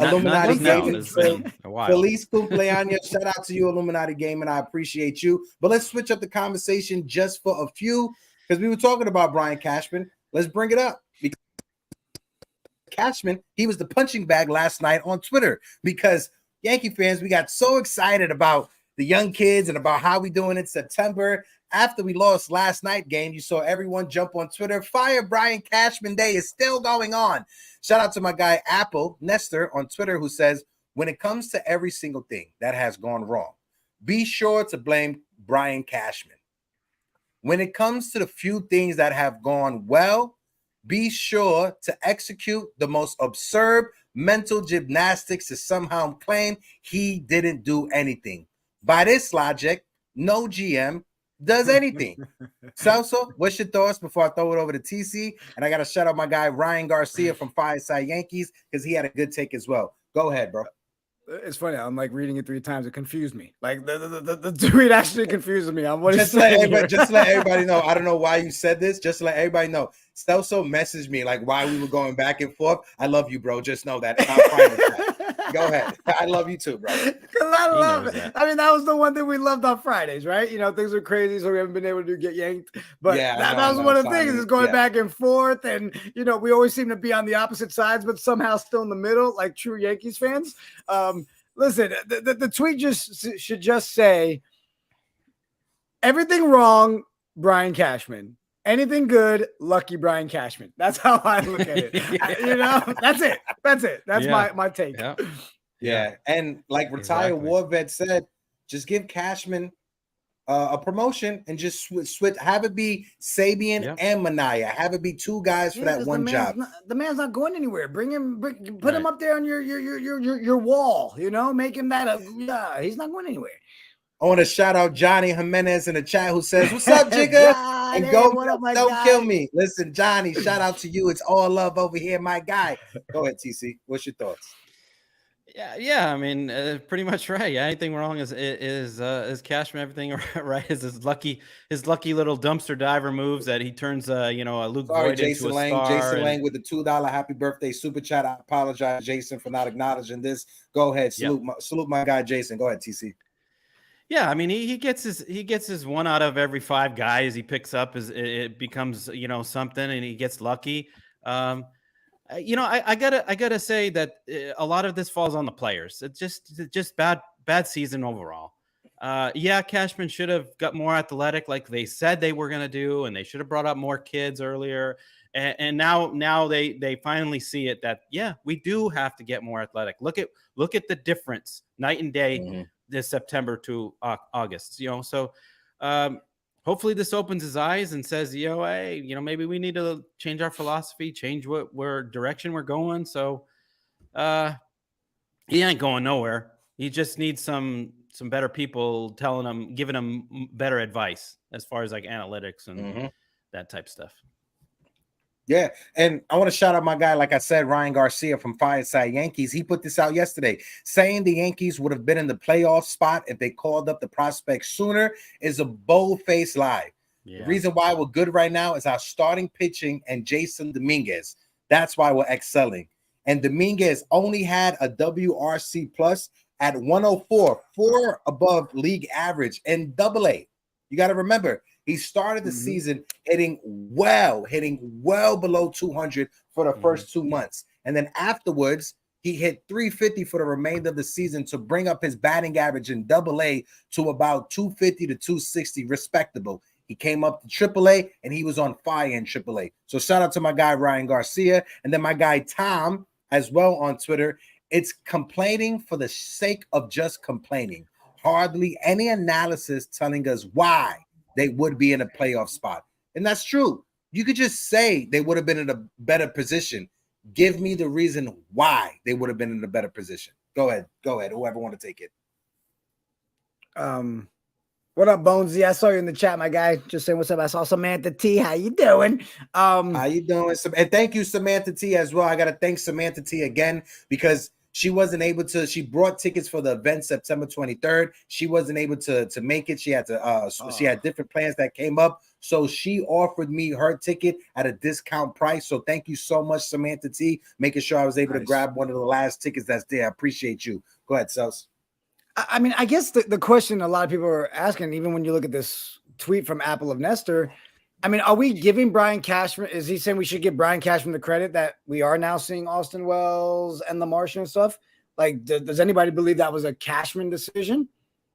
S1: Illuminati Gaming. Feliz cumpleaños. Shout out to you, Illuminati Gaming. I appreciate you. But let's switch up the conversation just for a few, because we were talking about Brian Cashman. Let's bring it up. Because Cashman, he was the punching bag last night on Twitter, because Yankee fans, we got so excited about the young kids and about how we doing in September. After we lost last night game, you saw everyone jump on Twitter. Fire Brian Cashman Day is still going on. Shout out to my guy Apple Nestor on Twitter, who says, when it comes to every single thing that has gone wrong, be sure to blame Brian Cashman. When it comes to the few things that have gone well, be sure to execute the most absurd mental gymnastics to somehow claim he didn't do anything. By this logic, no GM does anything. Celso, what's your thoughts before I throw it over to TC? And I got to shout out my guy Ryan Garcia from Fireside Yankees, because he had a good take as well. Go ahead, bro.
S5: It's funny. I'm like reading it 3 times. It confused me. Like the tweet actually confuses me. I'm what
S1: just let everybody know. I don't know why you said this. Just to let everybody know. Celso messaged me like why we were going back and forth. I love you, bro. Just know that. And I'm fine with that. Go ahead. I love you too, bro.
S5: I love it. I mean, that was the one thing we loved on Fridays, right? You know, things are crazy, so we haven't been able to get yanked. But
S1: yeah,
S5: that was one of the things, is going back and forth. And, you know, we always seem to be on the opposite sides, but somehow still in the middle, like true Yankees fans. Listen, the tweet should just say, everything wrong, Brian Cashman. Anything good, lucky Brian Cashman. That's how I look at it. You know, that's it. That's my take.
S1: Yeah. And like retired war vet said, just give Cashman a promotion and just switch. Have it be Sabian and Minaya. Have it be 2 guys for that one job.
S5: The man's not going anywhere. Put him up there on your wall. You know, make him that. He's not going anywhere.
S1: I want to shout out Johnny Jimenez in the chat, who says, "What's up, Jigga?" And don't kill me. Listen, Johnny, shout out to you. It's all love over here, my guy. Go ahead, TC. What's your thoughts?
S3: Yeah. I mean, pretty much right. Yeah, anything wrong is Cashman. Everything right is his lucky little dumpster diver moves that he turns a Luke Voigt
S1: Jason
S3: into a
S1: Lang.
S3: star.
S1: Jason Lang with the $2 happy birthday super chat. I apologize, Jason, for not acknowledging this. Go ahead, salute my guy Jason. Go ahead, TC.
S3: Yeah, I mean, he gets his 1 out of every 5 guys he picks up. It becomes something, and he gets lucky. I gotta say that a lot of this falls on the players. It's just bad season overall. Cashman should have got more athletic, like they said they were gonna do, and they should have brought up more kids earlier. And now they finally see it that we do have to get more athletic. Look at the difference night and day this September to August. So hopefully this opens his eyes and says, hey, maybe we need to change our philosophy, change direction we're going. So he ain't going nowhere. He just needs some better people telling him, giving him better advice as far as like analytics and that type of stuff.
S1: Yeah, and I want to shout out my guy, like I said, Ryan Garcia from Fireside Yankees. He put this out yesterday, saying the Yankees would have been in the playoff spot if they called up the prospects sooner is a bold-faced lie. Yeah. The reason why we're good right now is our starting pitching and Jason Dominguez. That's why we're excelling. And Dominguez only had a WRC plus at 104, 4 above league average in AA. You got to remember, he started the season hitting well below 200 for the first 2 months. And then afterwards, he hit 350 for the remainder of the season to bring up his batting average in AA to about 250 to 260, respectable. He came up to AAA, and he was on fire in AAA. So shout out to my guy, Ryan Garcia, and then my guy, Tom, as well on Twitter. It's complaining for the sake of just complaining. Hardly any analysis telling us why they would be in a playoff spot. And that's true. You could just say they would have been in a better position. Give me the reason why they would have been in a better position. Go ahead. Whoever want to take it.
S5: What up, Bonesy? I saw you in the chat, my guy. Just saying what's up. I saw Samantha T. How you doing?
S1: How you doing? And thank you, Samantha T, as well. I got to thank Samantha T again because she wasn't able to. She brought tickets for the event September 23rd. She wasn't able to make it. She had to. She had different plans that came up. So she offered me her ticket at a discount price. So thank you so much, Samantha T, making sure I was able to grab one of the last tickets that's there. I appreciate you. Go ahead, Sels.
S5: I mean, I guess the question a lot of people are asking, even when you look at this tweet from Apple of Nestor, I mean, are we giving Brian Cashman? Is he saying we should give Brian Cashman the credit that we are now seeing Austin Wells and the Martian and stuff? Like, does anybody believe that was a Cashman decision?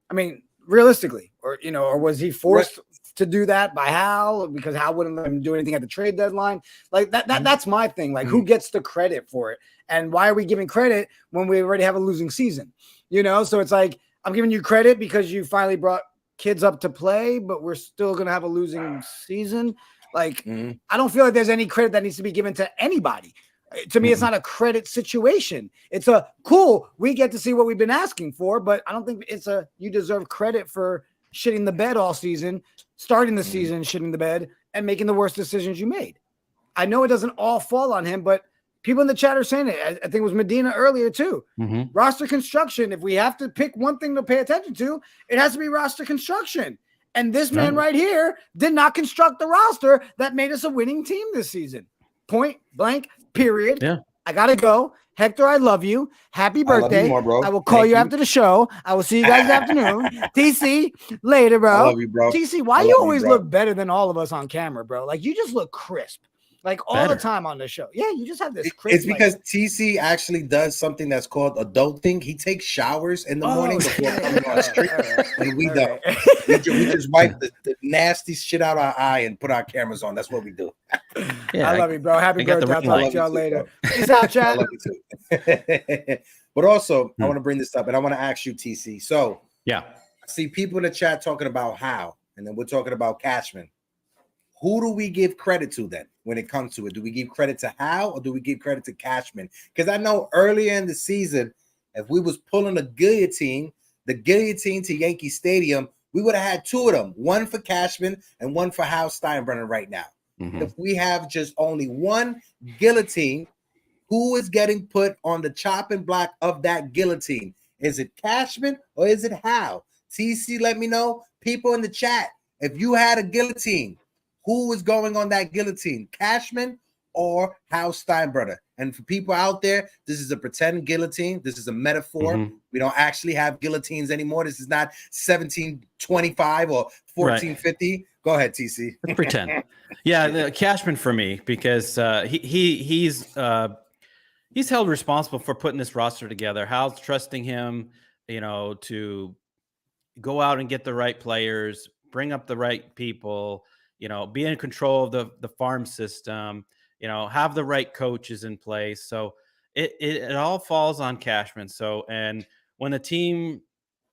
S5: I mean, realistically, or was he forced to do that by Hal because Hal wouldn't let him do anything at the trade deadline? Like that's my thing. Like, who gets the credit for it? And why are we giving credit when we already have a losing season? So it's like, I'm giving you credit because you finally brought kids up to play, but we're still going to have a losing season. Like, I don't feel like there's any credit that needs to be given to anybody. To me, it's not a credit situation. It's a cool, we get to see what we've been asking for, but I don't think it's you deserve credit for shitting the bed all season, starting the season, shitting the bed, and making the worst decisions you made. I know it doesn't all fall on him, but people in the chat are saying it. I think it was Medina earlier too. Roster construction. If we have to pick one thing to pay attention to, it has to be roster construction. And this man right here did not construct the roster that made us a winning team this season. Point blank, period. Yeah. I got to go. Hector, I love you. Happy birthday. I, more, I will call you after the show. I will see you guys this afternoon. TC, later, bro.
S1: I love you, bro.
S5: TC, why you always look better than all of us on camera, bro? Like, you just look crisp. Like all the time on the show. Yeah, you just have this crisp.
S1: It's because TC actually does something that's called adulting. He takes showers in the morning before coming on stream. And we don't. We just wipe the nasty shit out our eye and put our cameras on. That's what we do.
S5: Yeah, I love you, bro. Happy birthday. I'll talk to y'all later. Peace out, chat.
S1: I love you too. But also, I want to bring this up and I want to ask you, TC. So, I see people in the chat talking about how, and then we're talking about Cashman. Who do we give credit to then when it comes to it? Do we give credit to Hal or do we give credit to Cashman? Because I know earlier in the season, if we was pulling the guillotine to Yankee Stadium, we would have had two of them, one for Cashman and one for Hal Steinbrenner right now. If we have just only one guillotine, who is getting put on the chopping block of that guillotine? Is it Cashman or is it Hal? TC, let me know. People in the chat, if you had a guillotine, who is going on that guillotine, Cashman or Hal Steinbrenner? And for people out there, this is a pretend guillotine. This is a metaphor. We don't actually have guillotines anymore. This is not 1725 or 1450. Right. Go ahead, TC.
S3: Pretend. Yeah, Cashman for me because he's held responsible for putting this roster together. Hal's trusting him, to go out and get the right players, bring up the right people. Be in control of the farm system, have the right coaches in place. So it all falls on Cashman. So, and when the team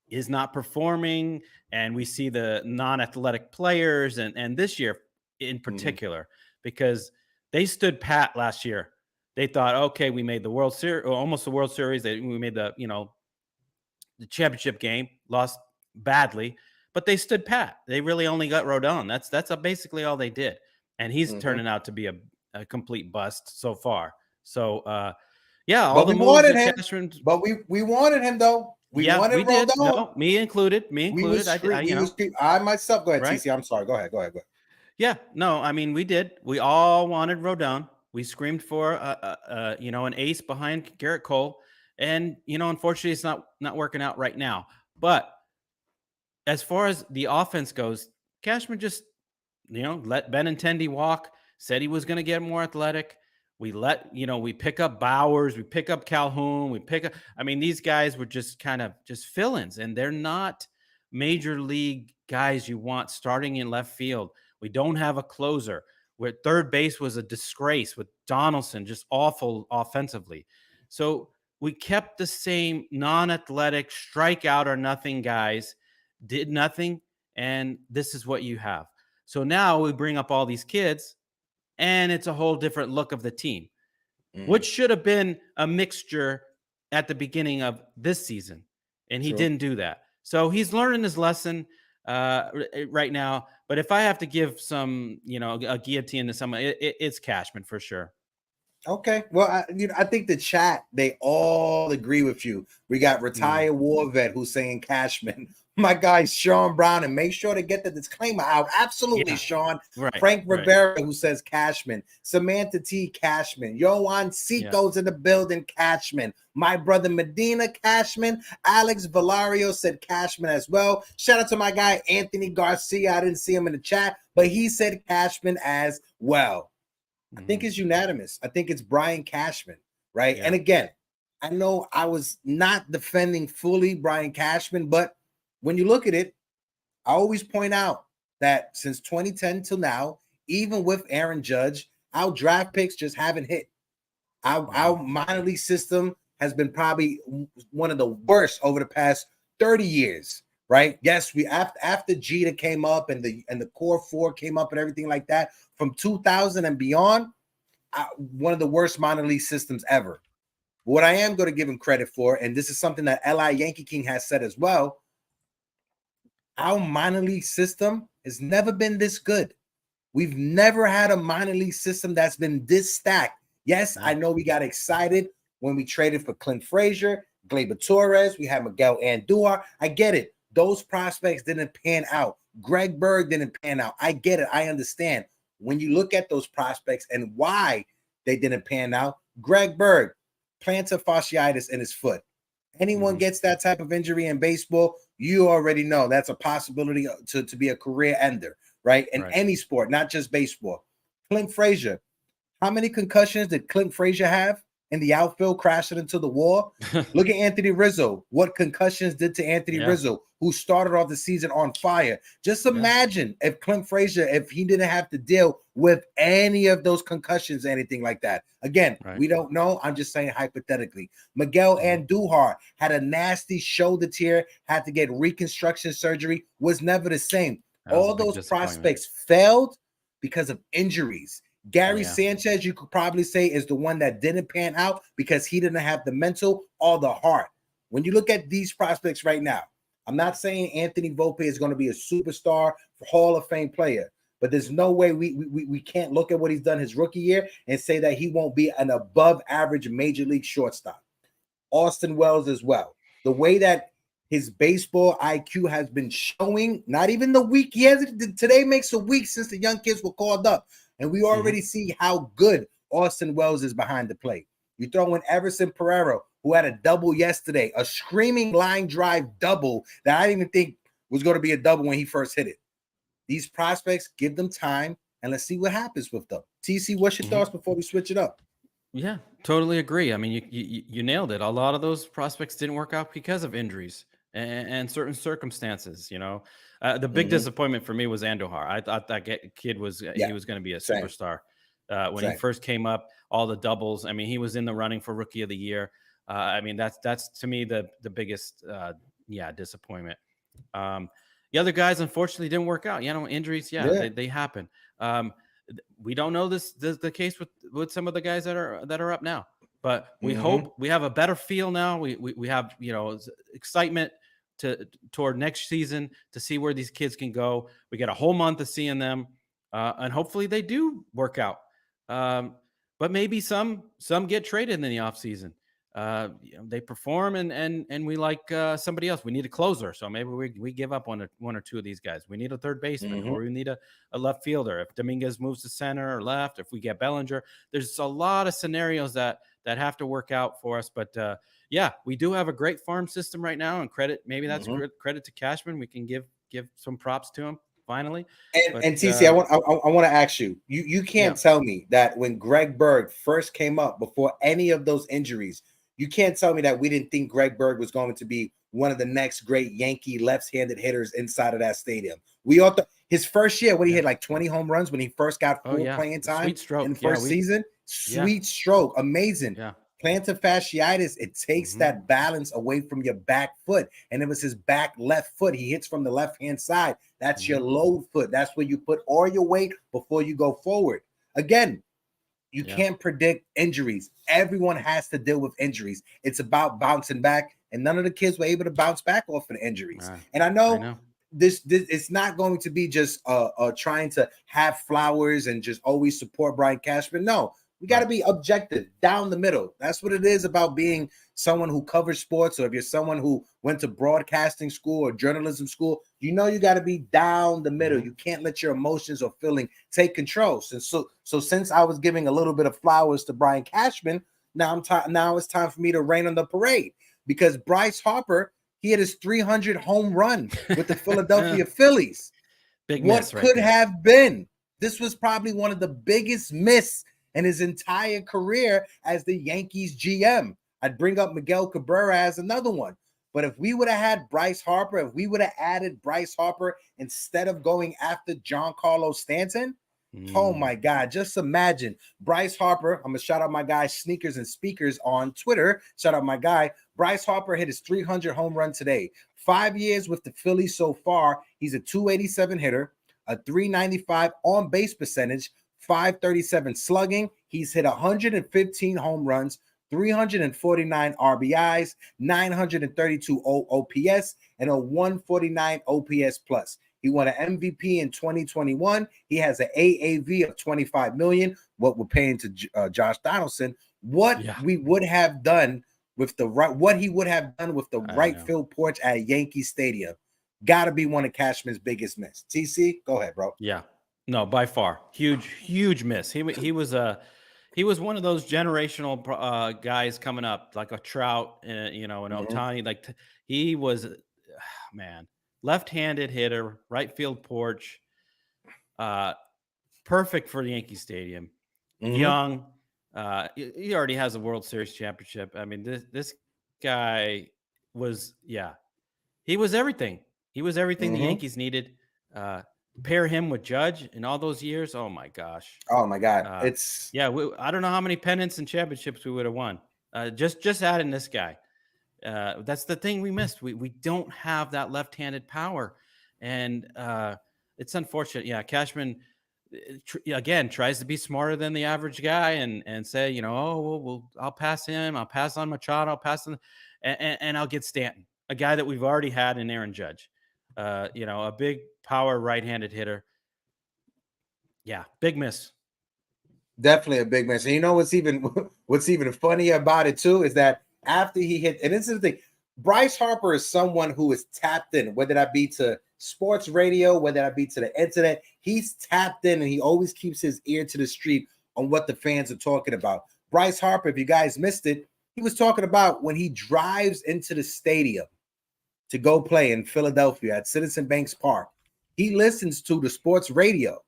S3: is not performing and we see the non-athletic players and this year in particular, because they stood pat last year. They thought, okay, we made the World Series, or almost the World Series. We made the championship game, lost badly. But they stood pat. They really only got Rodon. That's basically all they did. And he's turning out to be a complete bust so far. So, all the moves that Cashman.
S1: But we wanted him, though. We wanted Rodon.
S3: No, me included.
S1: I myself. Go ahead, right? TC. I'm sorry. Go ahead.
S3: Yeah. No, I mean, we did. We all wanted Rodon. We screamed for an ace behind Garrett Cole, and unfortunately, it's not working out right now. But as far as the offense goes, Cashman just let Benintendi walk. Said he was going to get more athletic. We we pick up Bowers, we pick up Calhoun, we pick up. I mean, these guys were just kind of just fill-ins, and they're not major league guys you want starting in left field. We don't have a closer. Where third base was a disgrace with Donaldson, just awful offensively. So we kept the same non-athletic strikeout or nothing guys, did nothing, and this is what you have. So now we bring up all these kids, and it's a whole different look of the team, which should have been a mixture at the beginning of this season, and he didn't do that. So he's learning his lesson right now. But if I have to give some, a guillotine to someone, it's Cashman for sure.
S1: Okay. Well, I think the chat, they all agree with you. We got retired war vet who's saying Cashman. My guy, Sean Brown, and make sure to get the disclaimer out. Absolutely, Sean.
S3: Right,
S1: Frank Rivera, who says Cashman. Samantha T. Cashman. Yoan Seco's in the building, Cashman. My brother Medina, Cashman. Alex Valario said Cashman as well. Shout out to my guy, Anthony Garcia. I didn't see him in the chat, but he said Cashman as well. I think it's unanimous. I think it's Brian Cashman, right? And again, I know I was not defending fully Brian Cashman, but when you look at it, I always point out that since 2010 till now, even with Aaron Judge, our draft picks just haven't hit. Our minor league system has been probably one of the worst over the past 30 years, right? Yes, we after Jeter came up and the core four came up and everything like that, from 2000 and beyond, one of the worst minor league systems ever. What I am going to give him credit for, and this is something that L.I. Yankee King has said as well, our minor league system has never been this good. We've never had a minor league system that's been this stacked. Yes, I know we got excited when we traded for Clint Frazier, Gleyber Torres, we had Miguel Andujar. I get it. Those prospects didn't pan out. Greg Berg didn't pan out. I get it. I understand. When you look at those prospects and why they didn't pan out, Greg Berg, plantar fasciitis in his foot. Anyone gets that type of injury in baseball, you already know that's a possibility to be a career ender, right? In any sport, not just baseball. Clint Frazier, how many concussions did Clint Frazier have in the outfield crashing into the wall? Look at Anthony Rizzo. What concussions did to Anthony Rizzo, who started off the season on fire. Just imagine if Clint Frazier, if he didn't have to deal with any of those concussions, anything like that. Again, we don't know. I'm just saying hypothetically. Miguel Andujar had a nasty shoulder tear, had to get reconstruction surgery, was never the same. All those prospects failed because of injuries. Gary Sanchez, you could probably say, is the one that didn't pan out because he didn't have the mental or the heart. When you look at these prospects right now, I'm not saying Anthony Volpe is going to be a superstar, Hall of Fame player, but there's no way we can't look at what he's done his rookie year and say that he won't be an above average major league shortstop. Austin Wells as well. The way that his baseball IQ has been showing, not even the week he has. Today makes a week since the young kids were called up. And we already see how good Austin Wells is behind the plate. You throw in Everson Pereira, who had a double yesterday, a screaming line drive double that I didn't even think was going to be a double when he first hit it. These prospects, give them time, and let's see what happens with them. TC, what's your thoughts before we switch it up?
S3: Yeah, totally agree. I mean, you nailed it. A lot of those prospects didn't work out because of injuries and certain circumstances. The big disappointment for me was Andujar. I thought that kid was he was going to be a superstar when he first came up. All the doubles. I mean, he was in the running for Rookie of the Year. I mean, that's to me the biggest disappointment. The other guys unfortunately didn't work out. Injuries. They happen. We don't know the case with some of the guys that are up now, but we hope we have a better feel now. We have excitement toward next season to see where these kids can go. We get a whole month of seeing them, and hopefully they do work out. But maybe some get traded in the offseason. they perform and we like somebody else. We need a closer, so maybe we give up on one or two of these guys. We need a third baseman, or we need a left fielder. If Dominguez moves to center or left, if we get Bellinger, there's a lot of scenarios that have to work out for us. But yeah, we do have a great farm system right now, and maybe that's credit to Cashman. We can give some props to him finally.
S1: And TC, I want to ask you. You can't tell me that when Greg Berg first came up before any of those injuries, you can't tell me that we didn't think Greg Berg was going to be one of the next great Yankee left-handed hitters inside of that stadium. We all thought his first year when he hit like 20 home runs when he first got full playing time in the first season. Sweet stroke, amazing.
S3: Yeah.
S1: Plantar fasciitis, it takes that balance away from your back foot. And it was his back left foot. He hits from the left-hand side. That's your low foot. That's where you put all your weight before you go forward. Again, you can't predict injuries. Everyone has to deal with injuries. It's about bouncing back, and none of the kids were able to bounce back off of the injuries. And I know this it's not going to be just trying to have flowers and just always support Brian Cashman. No, we got to be objective, down the middle. That's what it is about being someone who covers sports, or if you're someone who went to broadcasting school or journalism school, you know you got to be down the middle. You can't let your emotions or feeling take control. So since I was giving a little bit of flowers to Brian Cashman, now it's time for me to rain on the parade, because Bryce Harper, he had his 300 home run with the Philadelphia Phillies. What could have been? This was probably one of the biggest miss in his entire career as the Yankees GM. I'd bring up Miguel Cabrera as another one. But if we would have had Bryce Harper, if we would have added Bryce Harper instead of going after Giancarlo Stanton, oh my God, just imagine Bryce Harper. I'm going to shout out my guy Sneakers and Speakers on Twitter. Shout out my guy. Bryce Harper hit his 300 home run today. 5 years with the Phillies so far. He's a 287 hitter, a 395 on base percentage, 537 slugging. He's hit 115 home runs, 349 RBIs, 932 OPS, and a 149 OPS plus. He won an MVP in 2021. He has an AAV of 25 million. What we're paying to Josh Donaldson. What we would have done with the right field porch at Yankee Stadium, got to be one of Cashman's biggest miss. TC, go ahead, bro.
S3: Yeah. No, by far, huge miss. He was one of those generational guys coming up, like a Trout, an Ohtani. Like he was, man, left-handed hitter, right field porch, perfect for the Yankee Stadium. Young, he already has a World Series championship. I mean, this guy was, he was everything. He was everything the Yankees needed. Pair him with Judge in all those years. Oh my gosh.
S1: Oh my God.
S3: I don't know how many pennants and championships we would have won. Just adding this guy. That's the thing we missed. We don't have that left-handed power, and it's unfortunate. Yeah, Cashman again tries to be smarter than the average guy and say, I'll pass him. I'll pass on Machado. I'll pass on, and I'll get Stanton, a guy that we've already had in Aaron Judge. A big power right-handed hitter. Yeah, big miss.
S1: Definitely a big miss. And you know what's even funnier about it too is that after he hit, and this is the thing, Bryce Harper is someone who is tapped in, whether that be to sports radio, whether that be to the internet. He's tapped in, and he always keeps his ear to the street on what the fans are talking about. Bryce Harper, if you guys missed it, he was talking about when he drives into the stadium to go play in Philadelphia at Citizen Banks Park, he listens to the sports radio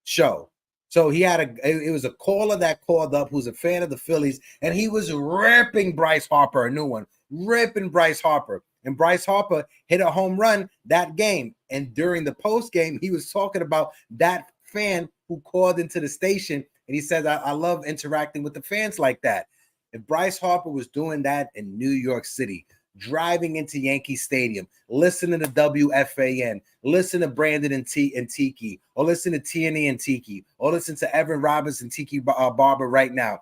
S1: show. So he had it was a caller that called up who's a fan of the Phillies, and he was ripping Bryce Harper, a new one, ripping Bryce Harper. And Bryce Harper hit a home run that game. And during the post game, he was talking about that fan who called into the station, and he said, I love interacting with the fans like that. If Bryce Harper was doing that in New York City, driving into Yankee Stadium, listening to WFAN, listen to Brandon and Tiki, or listen to Tierney and Tiki, or listen to Evan Roberts and Tiki Barber right now.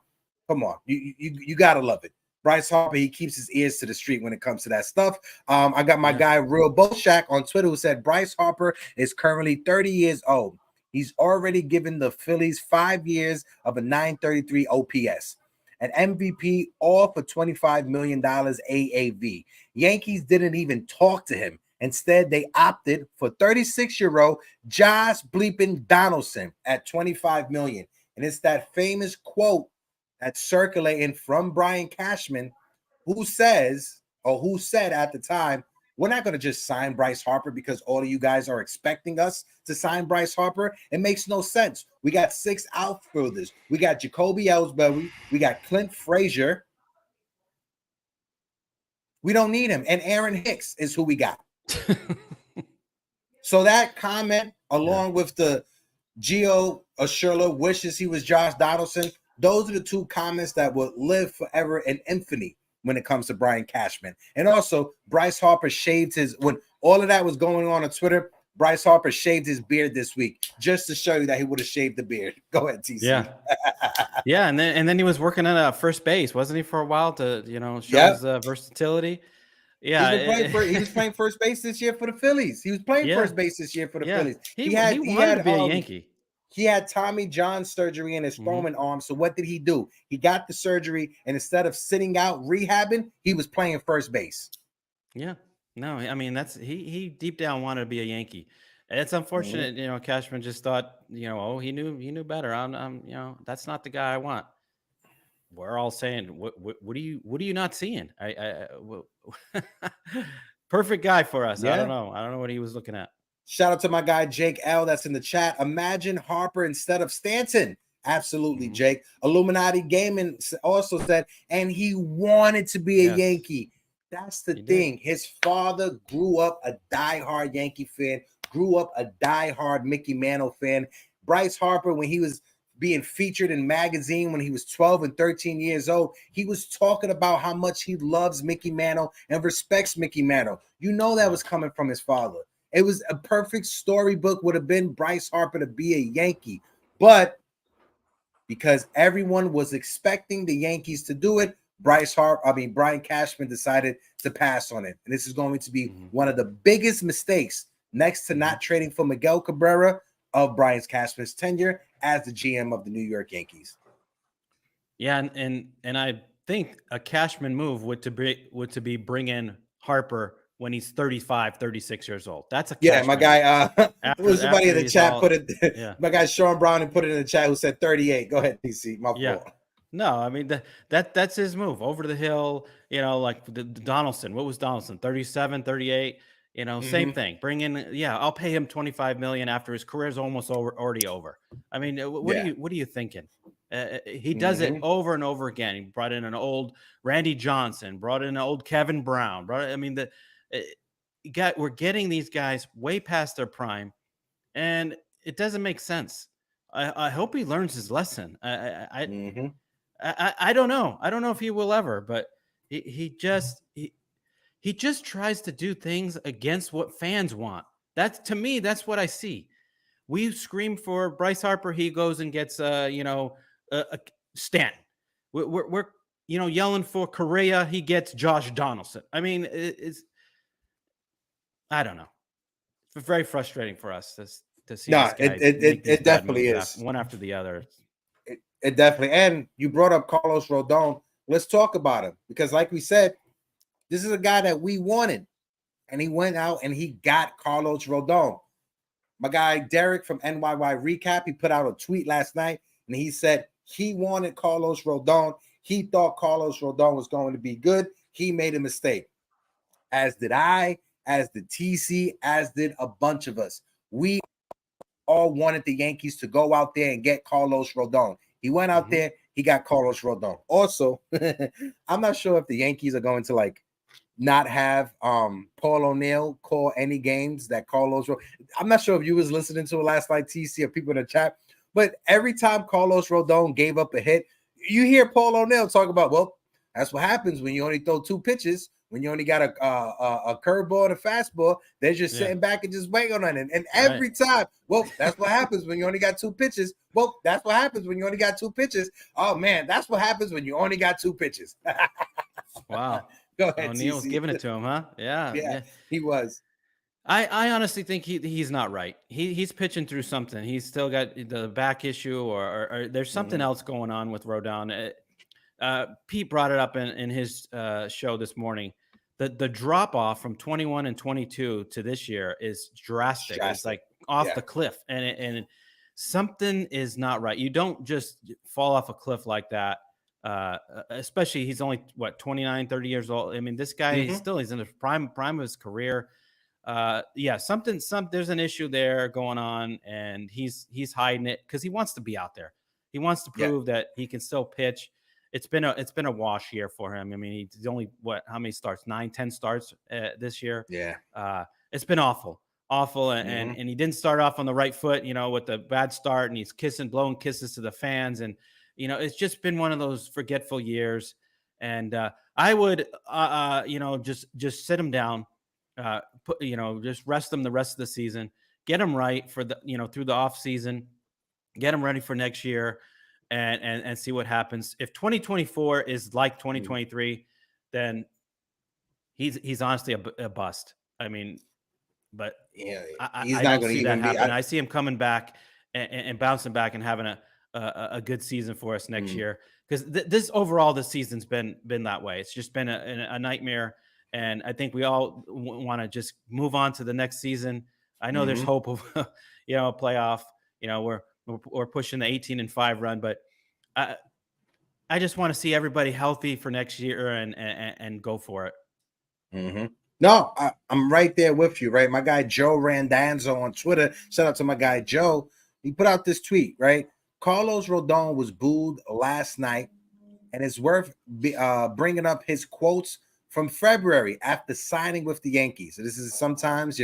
S1: Come on, you gotta love it. Bryce Harper, he keeps his ears to the street when it comes to that stuff. I got my guy Real Bolshak on Twitter who said Bryce Harper is currently 30 years old. He's already given the Phillies 5 years of a 933 OPS. an MVP, all for $25 million AAV. Yankees didn't even talk to him. Instead, they opted for 36-year-old Josh bleeping Donaldson at $25 million. And it's that famous quote that's circulating from Brian Cashman, who said at the time, we're not going to just sign Bryce Harper because all of you guys are expecting us to sign Bryce Harper. It makes no sense. We got 6 outfielders. We got Jacoby Ellsbury. We got Clint Frazier. We don't need him. And Aaron Hicks is who we got. So that comment, along with the Gio Urshela wishes he was Josh Donaldson, those are the 2 comments that will live forever in infamy when it comes to Brian Cashman. And also, Bryce Harper shaved when all of that was going on Twitter, Bryce Harper shaved his beard this week just to show you that he would have shaved the beard. Go ahead, TC.
S3: Yeah. Yeah, and then he was working at first base, wasn't he, for a while to, show his versatility. Yeah,
S1: he was playing first base this year for the Phillies. He was playing first base this year for the Phillies.
S3: He wanted to be a Yankee.
S1: He had Tommy John surgery in his throwing arm. So what did he do? He got the surgery, and instead of sitting out rehabbing, he was playing first base.
S3: Yeah. No, I mean, he deep down wanted to be a Yankee. It's unfortunate, Cashman just thought, he knew better. I'm that's not the guy I want. We're all saying, what are you not seeing? Perfect guy for us.
S1: Yeah.
S3: I don't know what he was looking at.
S1: Shout out to my guy, Jake L. That's in the chat. Imagine Harper instead of Stanton. Absolutely, Jake. Illuminati Gaming also said, and he wanted to be a Yankee. That's the thing. His father grew up a diehard Yankee fan, grew up a diehard Mickey Mantle fan. Bryce Harper, when he was being featured in magazine when he was 12 and 13 years old, he was talking about how much he loves Mickey Mantle and respects Mickey Mantle. That was coming from his father. It was a perfect storybook, would have been Bryce Harper to be a Yankee. But because everyone was expecting the Yankees to do it, Brian Cashman decided to pass on it. And this is going to be one of the biggest mistakes next to not trading for Miguel Cabrera of Brian Cashman's tenure as the GM of the New York Yankees.
S3: Yeah, and I think a Cashman move would to be bring in Harper when he's 35, 36 years old. That's a Cashman.
S1: My guy somebody in the chat put it. My guy Sean Brown put it in the chat who said 38. Go ahead, DC. My fault.
S3: No, I mean that's his move over the hill, like the Donaldson. What was Donaldson? 37, 38, same thing. Bring in, I'll pay him $25 million after his career's almost already over. I mean, what are you thinking? He does it over and over again. He brought in an old Randy Johnson, brought in an old Kevin Brown. We're getting these guys way past their prime, and it doesn't make sense. I hope he learns his lesson. I don't know. I don't know if he will ever, but he just tries to do things against what fans want. To me, that's what I see. We scream for Bryce Harper. He goes and gets, Stanton. We're yelling for Correa. He gets Josh Donaldson. I mean, I don't know. It's very frustrating for us to see.
S1: It definitely is
S3: one after the other.
S1: It definitely. And you brought up Carlos Rodon. Let's talk about him because, like we said, this is a guy that we wanted, and he went out and he got Carlos Rodon. My guy Derek from NYY Recap, he put out a tweet last night, and he said he wanted Carlos Rodon. He thought Carlos Rodon was going to be good. He made a mistake, as did I, as did TC, as did a bunch of us. We all wanted the Yankees to go out there and get Carlos Rodon. He went out there, he got Carlos Rodon. Also, I'm not sure if the Yankees are going to not have Paul O'Neill call any games that Carlos. I'm not sure if you was listening to it last night, TC, or people in the chat, but every time Carlos Rodon gave up a hit, you hear Paul O'Neill talk about, well, that's what happens when you only throw 2 pitches. When you only got a curveball and a fastball, they're just sitting back and just waiting on it. And every time, well, that's what happens when you only got 2 pitches. Well, that's what happens when you only got 2 pitches. Oh, man, that's what happens when you only got 2 pitches.
S3: Wow.
S1: Go ahead,
S3: O'Neill's giving it to him, huh? Yeah,
S1: he was.
S3: I honestly think he's not right. He's pitching through something. He's still got the back issue or there's something else going on with Rodon. Pete brought it up in his show this morning. The drop off from 21 and 22 to this year is drastic. It's like off the cliff, and something is not right. You don't just fall off a cliff like that. Especially he's only 29, 30 years old. I mean, this guy he's in the prime of his career. There's an issue there going on, and he's hiding it because he wants to be out there. He wants to prove that he can still pitch. It's been a wash year for him. I mean, he's only how many starts? 9-10 starts this year. Yeah. It's been awful, and he didn't start off on the right foot, with the bad start, and he's blowing kisses to the fans, and it's just been one of those forgetful years. And I would just sit him down, just rest him the rest of the season, get him right for the through the off season, get him ready for next year. And see what happens. If 2024 is like 2023, then he's honestly a bust. I mean, but I don't see that happen. I see him coming back and bouncing back and having a good season for us next year, because this season's been that way. It's just been a nightmare, and I think we all want to just move on to the next season. I know there's hope of a playoff. We're pushing the 18-5 run, but I just want to see everybody healthy for next year and go for it.
S1: No, I'm right there with you, right? My guy Joe Randanzo on Twitter, shout out to my guy Joe. He put out this tweet, right? Carlos Rodon was booed last night, and it's worth bringing up his quotes from February after signing with the Yankees. So this is sometimes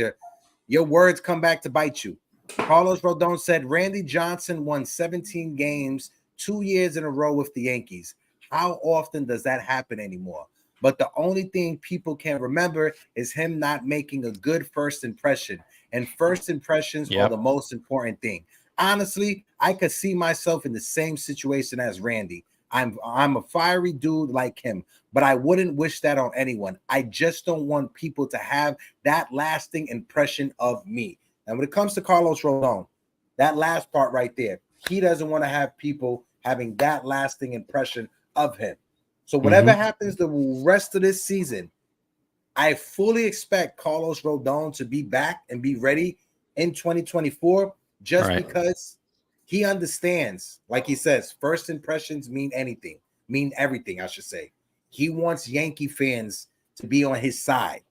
S1: your words come back to bite you. Carlos Rodon said Randy Johnson won 17 games 2 years in a row with the Yankees. How often does that happen anymore? But the only thing people can remember is him not making a good first impression. And first impressions are the most important thing. Honestly, I could see myself in the same situation as Randy. I'm a fiery dude like him, but I wouldn't wish that on anyone. I just don't want people to have that lasting impression of me. And when it comes to Carlos Rodon, that last part right there, he doesn't want to have people having that lasting impression of him. So whatever happens the rest of this season, I fully expect Carlos Rodon to be back and be ready in 2024, just because he understands, like he says, first impressions mean everything, I should say. He wants Yankee fans to be on his side.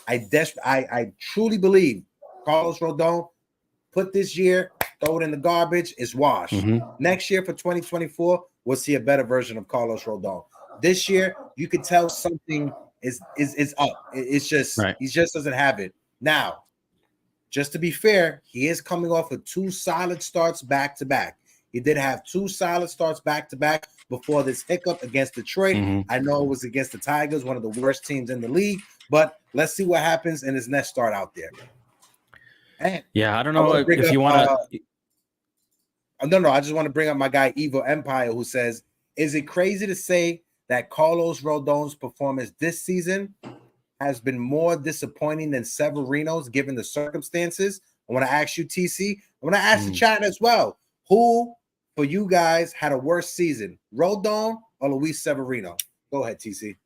S1: I truly believe Carlos Rodon put this year, throw it in the garbage, it's washed. Next year for 2024, we'll see a better version of Carlos Rodon. This year, you could tell something is up. It's just he just doesn't have it. Now, just to be fair, he is coming off of 2 solid starts back to back. He did have 2 solid starts back to back before this hiccup against Detroit. I know it was against the Tigers, one of the worst teams in the league, but let's see what happens in his next start out there. And
S3: I don't know if you want to.
S1: No, I just want to bring up my guy Evil Empire, who says, is it crazy to say that Carlos Rodon's performance this season has been more disappointing than Severino's given the circumstances? I want to ask you, TC. I want to ask the chat as well. Who, for you guys, had a worse season, Rodon or Luis Severino? Go ahead, TC.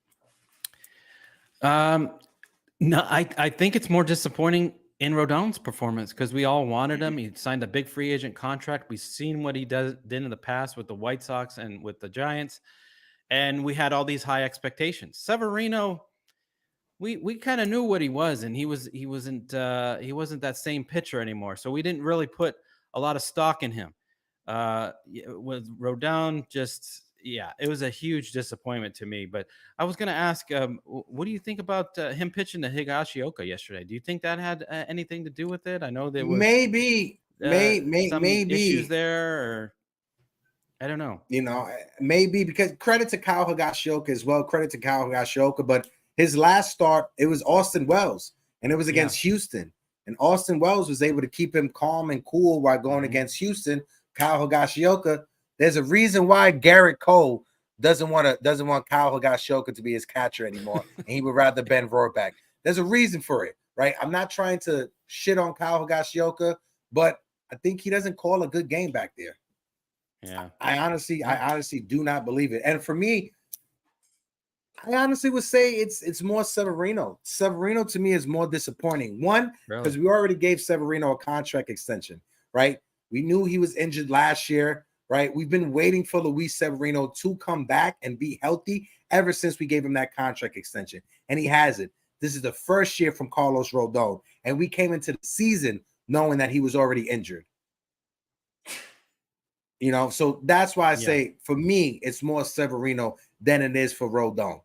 S3: No, I think it's more disappointing in Rodon's performance because we all wanted him. He signed a big free agent contract. We've seen what he did in the past with the White Sox and with the Giants, and we had all these high expectations. Severino, we kind of knew what he was, and he wasn't that same pitcher anymore. So we didn't really put a lot of stock in him. With Rodon, it was a huge disappointment to me. But I was going to ask, what do you think about him pitching to Higashioka yesterday? Do you think that had anything to do with it? I know there was
S1: maybe
S3: issues there, or I don't know.
S1: Maybe because credit to Kyle Higashioka as well. Credit to Kyle Higashioka, but his last start, it was Austin Wells, and it was against Houston. And Austin Wells was able to keep him calm and cool while going against Houston. Kyle Higashioka, there's a reason why Garrett Cole doesn't want Kyle Higashioka to be his catcher anymore, and he would rather Ben Rohrback. There's a reason for it, right? I'm not trying to shit on Kyle Higashioka, but I think he doesn't call a good game back there.
S3: Yeah,
S1: I honestly do not believe it. And for me, I honestly would say it's more Severino. Severino to me is more disappointing. One, because we already gave Severino a contract extension, right? We knew he was injured last year, right? We've been waiting for Luis Severino to come back and be healthy ever since we gave him that contract extension, and he hasn't. This is the first year from Carlos Rodon, and we came into the season knowing that he was already injured. So that's why I say, for me, it's more Severino than it is for Rodon.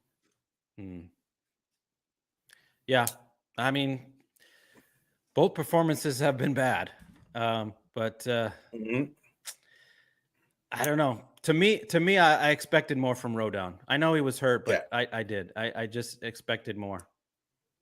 S3: Yeah, I mean, both performances have been bad, but I don't know. To me, I expected more from Rodon. I know he was hurt, but I did. I just expected more.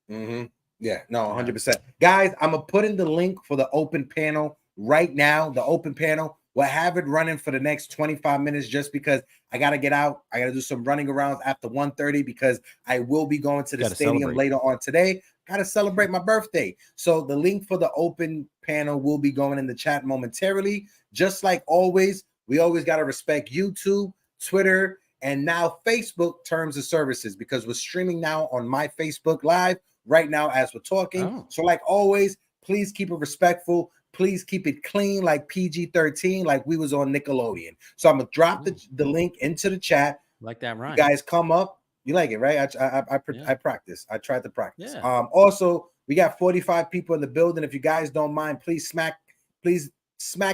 S1: Yeah, no, 100%. Guys, I'm going to put in the link for the open panel right now. The open panel. We'll have it running for the next 25 minutes just because I got to get out. I got to do some running around after 1:30 because I will be going to the stadium later on today. Got to celebrate my birthday. So the link for the open panel will be going in the chat momentarily. Just like always, we always got to respect YouTube, Twitter, and now Facebook terms of services because we're streaming now on my Facebook Live right now as we're talking. So like always, please keep it respectful. Please keep it clean, like PG-13, like we was on Nickelodeon. So I'm gonna drop the link into the chat.
S3: Like that, right?
S1: You guys come up. You like it, right? I practice. I tried to practice.
S3: Yeah.
S1: Also, we got 45 people in the building. If you guys don't mind, please smack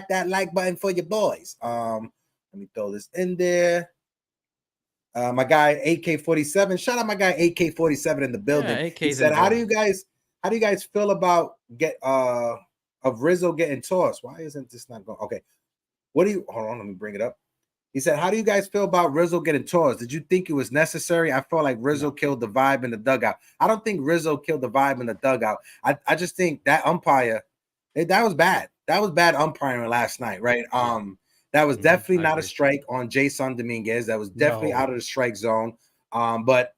S1: that like button for your boys. Let me throw this in there. My guy AK47. Shout out my guy AK47 in the building.
S3: Yeah,
S1: he said, "How do you guys feel about of Rizzo getting tossed? Why isn't this not going? Okay, hold on, let me bring it up. He said, how do you guys feel about Rizzo getting tossed? Did you think it was necessary? I felt like Rizzo killed the vibe in the dugout. I don't think Rizzo killed the vibe in the dugout. I just think that umpire, that was bad. That was bad umpiring last night, right? That was definitely not a strike on Jason Dominguez. That was definitely out of the strike zone. But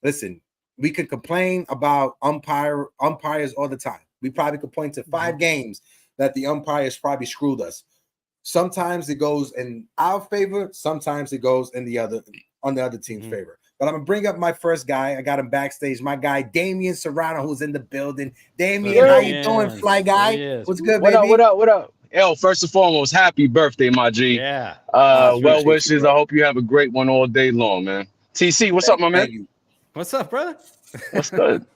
S1: listen, we could complain about umpires all the time. We probably could point to 5 games that the umpires probably screwed us. Sometimes it goes in our favor. Sometimes it goes on the other team's favor. But I'm going to bring up my first guy. I got him backstage. My guy, Damian Serrano, who's in the building. Damian, how you doing, fly guy? What's good, baby?
S6: What up? Yo, first and foremost, happy birthday, my G.
S3: Yeah.
S6: Well wishes. I hope you have a great one all day long, man. TC, what's up, my man?
S1: You.
S3: What's up, brother?
S6: What's good?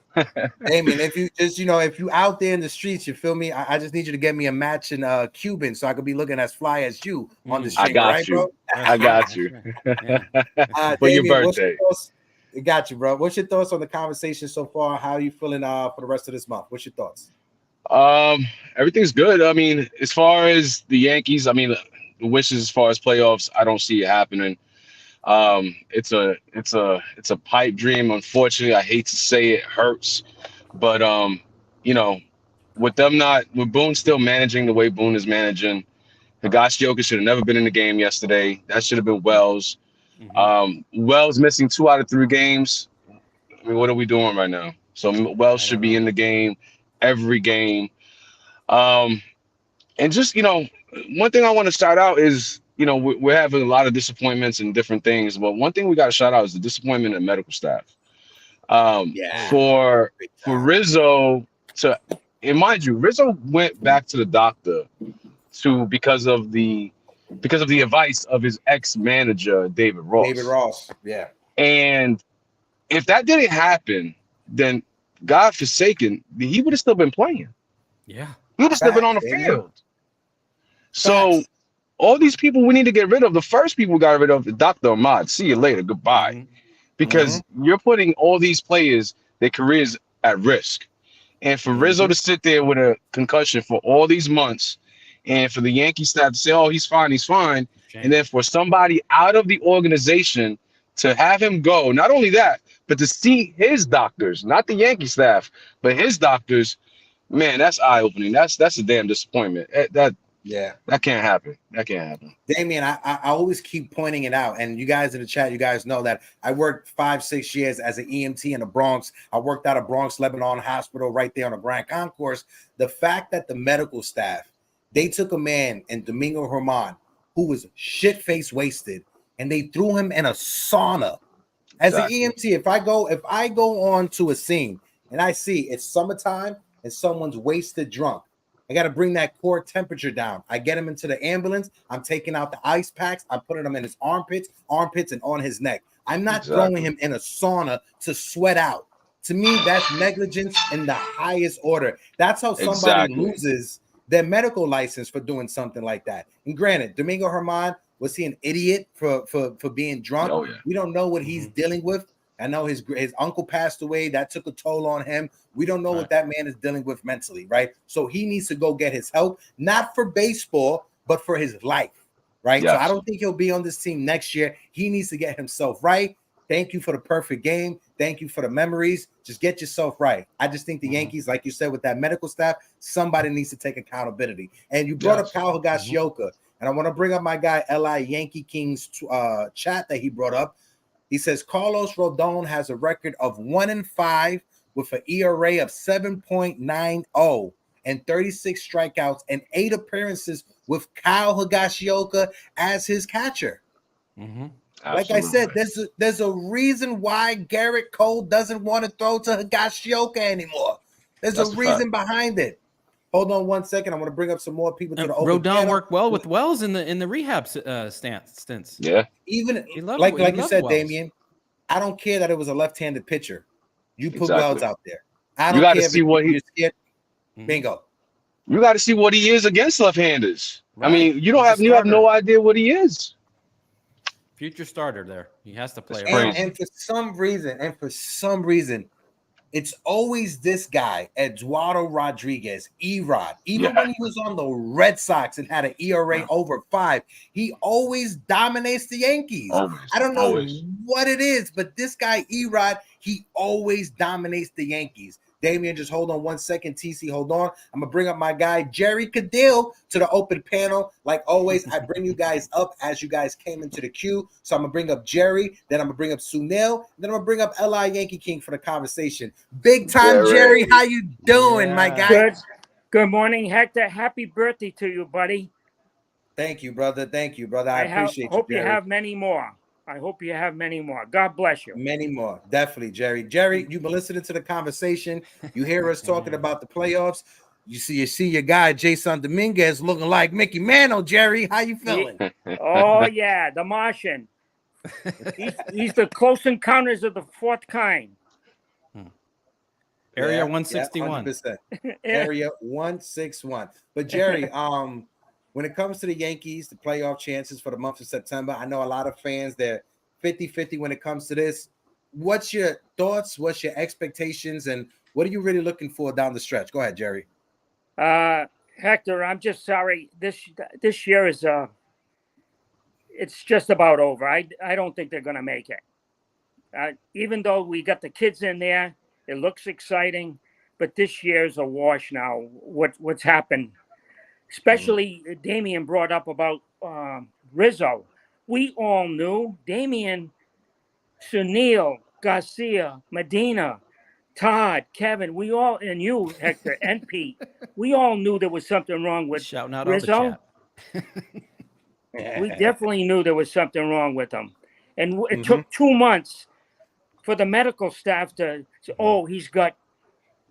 S1: Damien, if you out there in the streets, you feel me? I just need you to get me a matching Cuban so I could be looking as fly as you on the street.
S6: I got
S1: right,
S6: you.
S1: Bro?
S6: I got you. For
S1: Damien,
S6: your birthday.
S1: Got you, bro. What's your thoughts on the conversation so far? How are you feeling for the rest of this month? What's your thoughts?
S6: Everything's good. I mean, as far as the Yankees, I mean, the wishes as far as playoffs, I don't see it happening. It's a pipe dream. Unfortunately, I hate to say it hurts, but with Boone still managing the way Boone is managing, Higashioka should have never been in the game yesterday. That should have been Wells. Wells missing 2 out of 3 games. I mean, what are we doing right now? So Wells should be in the game every game. And just, one thing I want to shout out is, we're having a lot of disappointments and different things, but one thing we got to shout out is the disappointment in medical staff. For Rizzo and mind you, Rizzo went back to the doctor because of the advice of his ex-manager, David Ross.
S1: Yeah.
S6: And if that didn't happen, then God forsaken, he would have still been playing.
S3: Yeah.
S6: He would have still been on the field. So all these people we need to get rid of. The first people we got rid of, Dr. Ahmad. See you later. Goodbye. Because you're putting all these players, their careers at risk. And for Rizzo to sit there with a concussion for all these months, and for the Yankee staff to say, oh, he's fine. And then for somebody out of the organization to have him go, not only that, but to see his doctors, not the Yankee staff, but his doctors, man, that's eye-opening. That's a damn disappointment. That can't happen. That can't happen.
S1: Damien, I always keep pointing it out. And you guys in the chat, you guys know that I worked 5-6 years as an EMT in the Bronx. I worked out of Bronx Lebanon Hospital right there on the Grand Concourse. The fact that the medical staff, they took a man in Domingo Germán who was shit-faced wasted, and they threw him in a sauna As
S6: Exactly.
S1: an EMT, if I go on to a scene and I see it's summertime and someone's wasted drunk, I got to bring that core temperature down. I get him into the ambulance. I'm taking out the ice packs. I'm putting them in his armpits, and on his neck. I'm not throwing him in a sauna to sweat out. To me, that's negligence in the highest order. That's how somebody loses their medical license for doing something like that. And granted, Domingo Herman, was he an idiot for being drunk?
S6: Oh, yeah.
S1: We don't know what he's dealing with. I know his uncle passed away. That took a toll on him. We don't know what that man is dealing with mentally, right? So he needs to go get his help, not for baseball, but for his life, right?
S6: Yes.
S1: So I don't think he'll be on this team next year. He needs to get himself right. Thank you for the perfect game. Thank you for the memories. Just get yourself right. I just think the Yankees, like you said, with that medical staff, somebody needs to take accountability. And you brought up Kyle Higashioka, and I want to bring up my guy LI Yankee King's chat that he brought up. He says Carlos Rodon has a record of 1-5 with an ERA of 7.90 and 36 strikeouts and 8 appearances with Kyle Higashioka as his catcher. Like I said, there's a reason why Garrett Cole doesn't want to throw to Higashioka anymore. There's a reason behind it. Hold on 1 second. I want to bring up some more people to the open
S3: Rodon
S1: panel.
S3: worked well with Wells in the rehab stints.
S6: Yeah.
S1: Even
S3: He loved,
S1: like
S3: he
S1: you
S3: loved
S1: said,
S3: Wells.
S1: Damien, I don't care that it was a left-handed pitcher. You put Wells out there. I don't
S6: You got to
S1: care
S6: see what he.
S1: Bingo.
S6: You got to see what he is against left-handers.
S3: Right.
S6: I mean, you have no idea what he is.
S3: Future starter there. He has to play.
S1: And for some reason, it's always this guy, Eduardo Rodriguez, E-Rod. Even when he was on the Red Sox and had an ERA over 5, he always dominates the Yankees. I don't know what it is, but this guy, E-Rod, he always dominates the Yankees. Damien, just hold on 1 second. TC, hold on. I'm going to bring up my guy, Jerry Cadill, to the open panel. Like always, I bring you guys up as you guys came into the queue. So I'm going to bring up Jerry, then I'm going to bring up Sunil, then I'm going to bring up L.I. Yankee King for the conversation. Big time, Jerry. How you doing, my guy?
S7: Good morning, Hector. Happy birthday to you, buddy.
S1: Thank you, brother. Thank you, brother. I appreciate you,
S7: hope
S1: Jerry.
S7: you have many more. I hope you have many more. God bless you.
S1: Many more. Definitely, Jerry. Jerry, you've been listening to the conversation. You hear us talking about the playoffs. You see your guy, Jason Dominguez, looking like Mickey Mantle. Jerry, how you feeling?
S7: Oh, yeah, the Martian. He's the Close Encounters of the Fourth Kind.
S3: Area 161.
S1: 100%. Area 161. But Jerry, when it comes to the Yankees, the playoff chances for the month of September, I know a lot of fans, they're 50-50 when it comes to this. What's your thoughts? What's your expectations? And what are you really looking for down the stretch? Go ahead, Jerry.
S7: Hector, I'm just sorry. This year is it's just about over. I don't think they're going to make it. Even though we got the kids in there, it looks exciting. But this year's a wash now. What's happened? Especially Damien brought up about Rizzo. We all knew Damien, Sunil, Garcia, Medina, Todd, Kevin, we all, and you, Hector, and Pete, we all knew there was something wrong with
S3: Shouting out
S7: Rizzo.
S3: all the chat.
S7: We definitely knew there was something wrong with him. And it took 2 months for the medical staff to say, he's got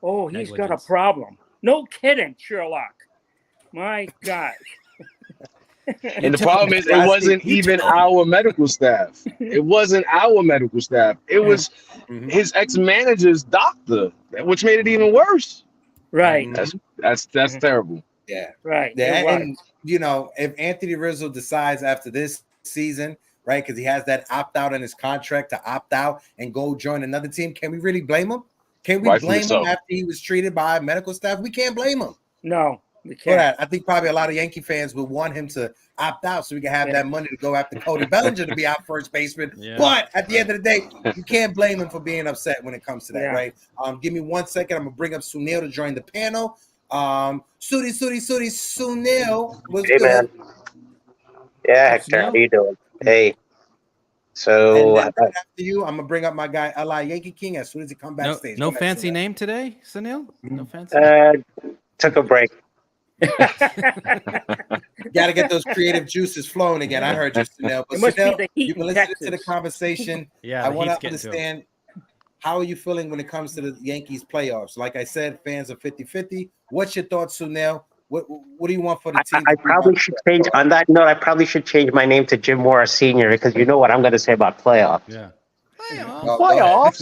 S7: a problem. No kidding, Sherlock. My God.
S6: And the problem is, it wasn't even our medical staff. It wasn't our medical staff. It was his ex-manager's doctor, which made it even worse.
S7: Right.
S6: That's terrible.
S1: Yeah.
S7: Right.
S1: Yeah. And if Anthony Rizzo decides after this season, right, because he has that opt-out in his contract to opt out and go join another team, can we really blame him? Can we blame him after he was treated by medical staff? We can't blame him.
S7: No.
S1: For that, I think probably a lot of Yankee fans would want him to opt out so we can have that money to go after Cody Bellinger to be our first baseman. Yeah. But at the end of the day, you can't blame him for being upset when it comes to that, right? Give me 1 second. I'm gonna bring up Sunil to join the panel. Sunil was good.
S8: Man. Yeah, Hector, how you doing? Hey. So
S1: after you, I'm gonna bring up my guy L.I. Yankee King as soon as he comes backstage.
S3: No fancy name today, Sunil? No fancy.
S8: Took a break.
S1: Got to get those creative juices flowing again. I heard you, Sunil. But
S7: It must be
S1: Sunil,
S7: the heat
S1: you've been
S7: in
S1: listening to the
S7: Texas.
S1: conversation.
S3: Yeah,
S1: I
S3: the
S1: want
S3: heat's
S1: to
S3: getting to 'em.
S1: understand, how are you feeling when it comes to the Yankees playoffs? Like I said, fans are 50-50. What's your thoughts, Sunil? What do you want for the team?
S8: I probably should change. On that note, I probably should change my name to Jim Morris Sr. because you know what I'm going to say about playoffs.
S3: Yeah.
S1: Oh, go ahead.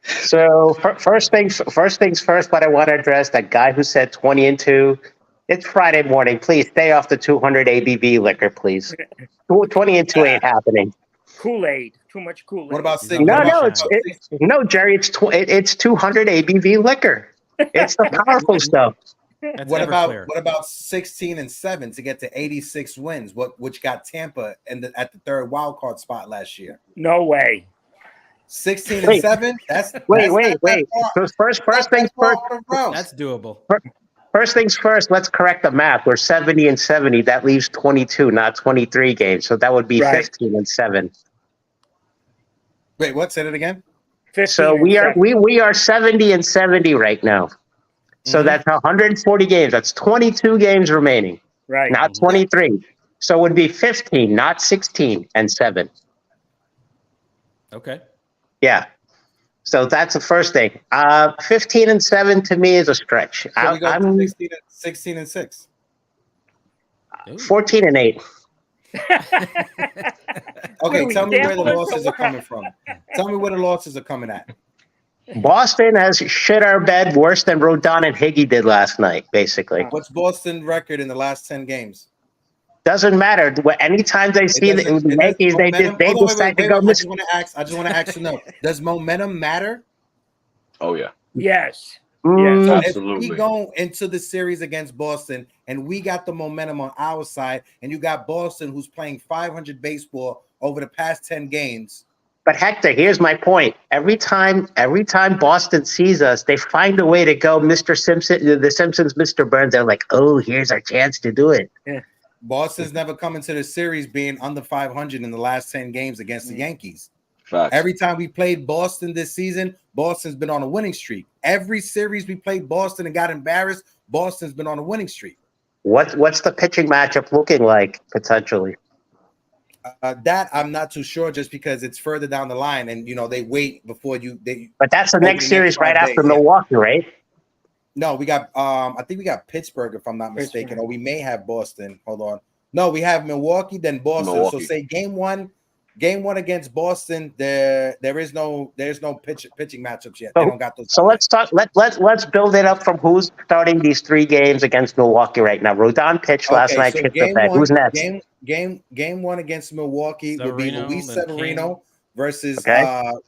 S8: So first things first. What I want to address, that guy who said 20-2. It's Friday morning. Please stay off the 200 ABV liquor, please. 20-2 ain't happening.
S7: Kool-Aid. Too much Kool-Aid.
S1: What about six?
S8: No,
S1: what
S8: no,
S1: about-
S8: no, Jerry. It's 200 ABV liquor. It's the powerful stuff.
S3: That's
S1: What
S3: Everclear.
S1: about 16-7 to get to 86 wins? Which got Tampa at the third wild card spot last year?
S7: No way.
S1: 16-7.
S8: Wait. So first things first.
S3: That's doable.
S8: First things first. Let's correct the math. We're 70-70. That leaves 22, not 23 games. So that would be
S7: Right.
S8: 15-7.
S1: Wait, what? Say it again.
S7: 15
S8: So
S7: and
S8: we are
S7: 7.
S8: 70-70 right now. So that's 140 games. That's 22 games remaining,
S7: Right.
S8: not 23. So it would be 15, not 16-7.
S3: Okay.
S8: Yeah. So that's the first thing. 15-7 to me is a stretch.
S1: So we go
S8: I'm
S1: 16-6.
S8: 14-8.
S1: Okay,
S7: we
S1: tell me where the
S7: gambling?
S1: losses are coming from. Tell me where the losses are coming at.
S8: Boston has shit our bed worse than Rodon and Higgy did last night, basically.
S1: What's Boston record in the last 10 games?
S8: Doesn't matter. Anytime they see the Yankees, they decide to go.
S1: I just want to ask you now. Does momentum matter?
S6: Oh yeah,
S7: Yes.
S8: Mm,
S1: So
S6: absolutely.
S1: if we go into the series against Boston and we got the momentum on our side, and you got Boston who's playing 500 baseball over the past 10 games.
S8: But Hector, here's my point. Every time Boston sees us, they find a way to go, Mr. Simpson, the Simpsons, Mr. Burns. They're like, oh, here's our chance to do it.
S1: Boston's never come into the series being under 500 in the last 10 games against the Yankees.
S6: Facts.
S1: Every time we played Boston this season, Boston's been on a winning streak. Every series we played Boston and got embarrassed, Boston's been on a winning streak.
S8: What's the pitching matchup looking like potentially?
S1: That I'm not too sure, just because it's further down the line, and they wait before you.
S8: But that's the
S1: Over
S8: next
S1: the
S8: series
S1: next
S8: right
S1: 5
S8: after
S1: days, yeah.
S8: Milwaukee, right?
S1: No, we got. I think we got Pittsburgh, if I'm not mistaken, or we may have Boston. Hold on. No, we have Milwaukee, then Boston.
S6: Milwaukee.
S1: So say game one against Boston. There's no pitching matchups yet. They don't got those.
S8: So let's talk. Let's build it up from who's starting these 3 games against Milwaukee right now. Rodon pitched last night.
S1: So
S8: Kicked the bed. Who's next?
S1: Game one against Milwaukee would be
S3: Severino,
S1: Luis
S3: then
S1: Severino versus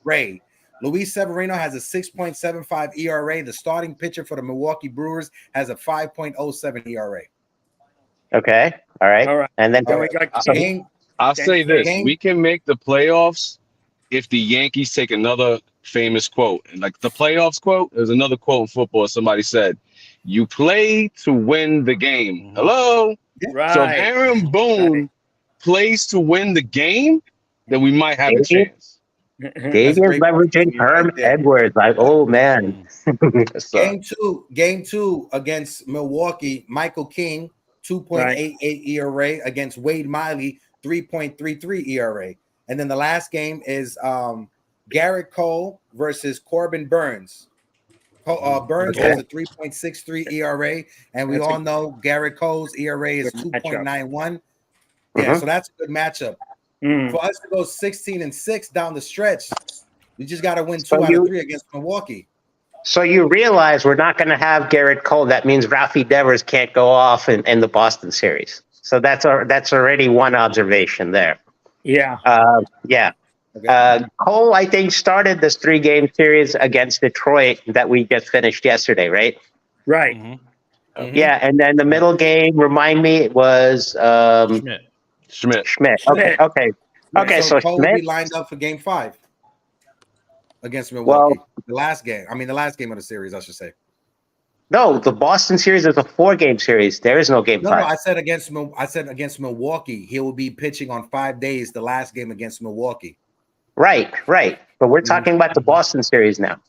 S1: Ray. Luis Severino has a 6.75 ERA. The starting pitcher for the Milwaukee Brewers has a 5.07 ERA.
S8: Okay. All right. And then
S7: Then we got
S6: I'll say this:
S1: Game-
S6: we can make the playoffs if the Yankees take another famous quote. And like the playoffs quote, there's another quote in football. Somebody said, "You play to win the game." Hello.
S7: right.
S6: So if Aaron Boone plays to win the game, then we might have a chance.
S8: Davies
S1: great
S8: leveraging
S1: point right
S8: Herm
S1: there.
S8: Edwards. Like, oh man.
S6: Yes, sir.
S1: Game two against Milwaukee, Michael King, 2.88 ERA against Wade Miley, 3.33 ERA. And then the last game is Garrett Cole versus Corbin Burns. Burns has a 3.63 ERA, and we all know Garrett Cole's ERA is
S7: Good matchup.
S1: 2.91. Yeah, so that's a good matchup.
S7: Mm.
S1: For us to go 16-6 down the stretch, we just got to win 2
S8: So
S1: out of 3 against Milwaukee.
S8: So you realize we're not going to have Garrett Cole. That means Rafi Devers can't go off in the Boston series. So that's already one observation there.
S7: Yeah.
S8: Yeah.
S1: Okay.
S8: Cole, I think, started this 3-game series against Detroit that we just finished yesterday, right?
S7: Right.
S1: Mhm.
S8: Yeah, and then the middle game, remind me, it was
S6: Schmidt.
S8: Schmidt.
S7: Schmidt.
S8: Okay. So
S1: Cole will
S8: Schmidt.
S1: be lined up for game 5 against Milwaukee.
S8: Well,
S1: the last game of the series, I should say.
S8: no, the Boston series is a 4-game series. There is no game
S1: No,
S8: 5.
S1: I said against Milwaukee. He will be pitching on 5 days. The last game against Milwaukee.
S8: Right. But we're talking about the Boston series now.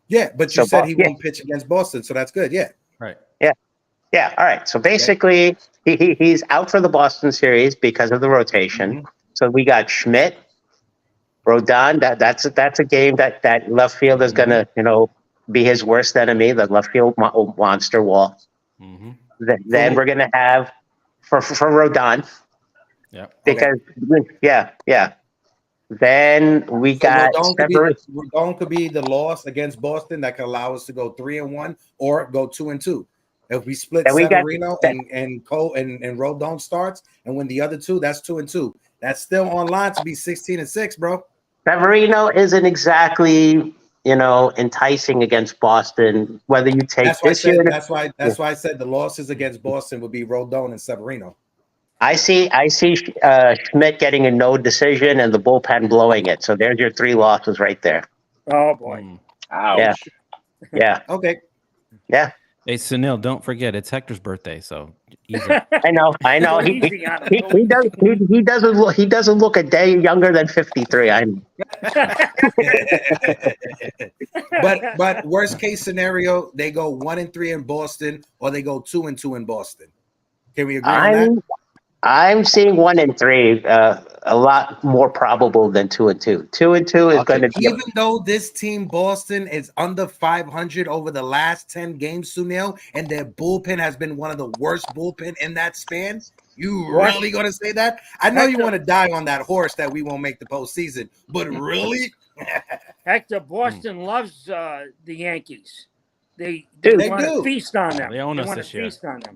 S1: Yeah, but you
S8: So
S1: said he
S8: yeah.
S1: won't pitch against Boston, so that's good. Yeah.
S3: Right.
S8: Yeah. All right. So basically, he's out for the Boston series because of the rotation.
S1: Mhm.
S8: So we got Schmidt, Rodon. That's a game that left field is gonna be his worst enemy. The left field monster wall.
S3: Mm-hmm.
S8: Then we're gonna have for Rodon
S3: Yep.
S8: because yeah. Then we
S1: So
S8: got
S1: Rodon could be the loss against Boston that could allow us to go 3-1 or go 2-2. If we split
S8: Then we got-
S1: Severino and Cole and Rodon starts and win the other two, that's 2-2. That's still on line to be 16-6, bro.
S8: Severino isn't exactly enticing against Boston. Whether you take
S1: That's why I
S8: this
S1: said
S8: year,
S1: that's why I said the losses against Boston would be Rodon and Severino.
S8: I see Schmidt getting a no decision and the bullpen blowing it. So there's your 3 losses right there.
S7: Oh boy.
S6: Ouch.
S8: Yeah.
S1: Okay.
S8: Yeah.
S3: Hey, Sunil, don't forget it's Hector's birthday, so easy.
S8: I know.
S7: Go
S8: He
S7: easy on him.
S8: he doesn't look a day younger than 53. I know.
S1: But worst case scenario, they go 1-3 in Boston or they go 2-2 in Boston. Can we agree on that?
S8: I'm seeing 1-3 a lot more probable than 2-2. 2-2 is going to be
S1: Even though this team Boston is under 500 over the last 10 games, Sunil, and their bullpen has been one of the worst bullpen in that span. You really gonna say that? I know you want to die on that horse that we won't make the postseason, but really?
S7: Hector, Boston loves the Yankees. They
S1: They
S7: want to
S1: do.
S7: feast on them.
S3: They own us
S7: want
S3: this
S7: to
S3: year.
S7: feast on them.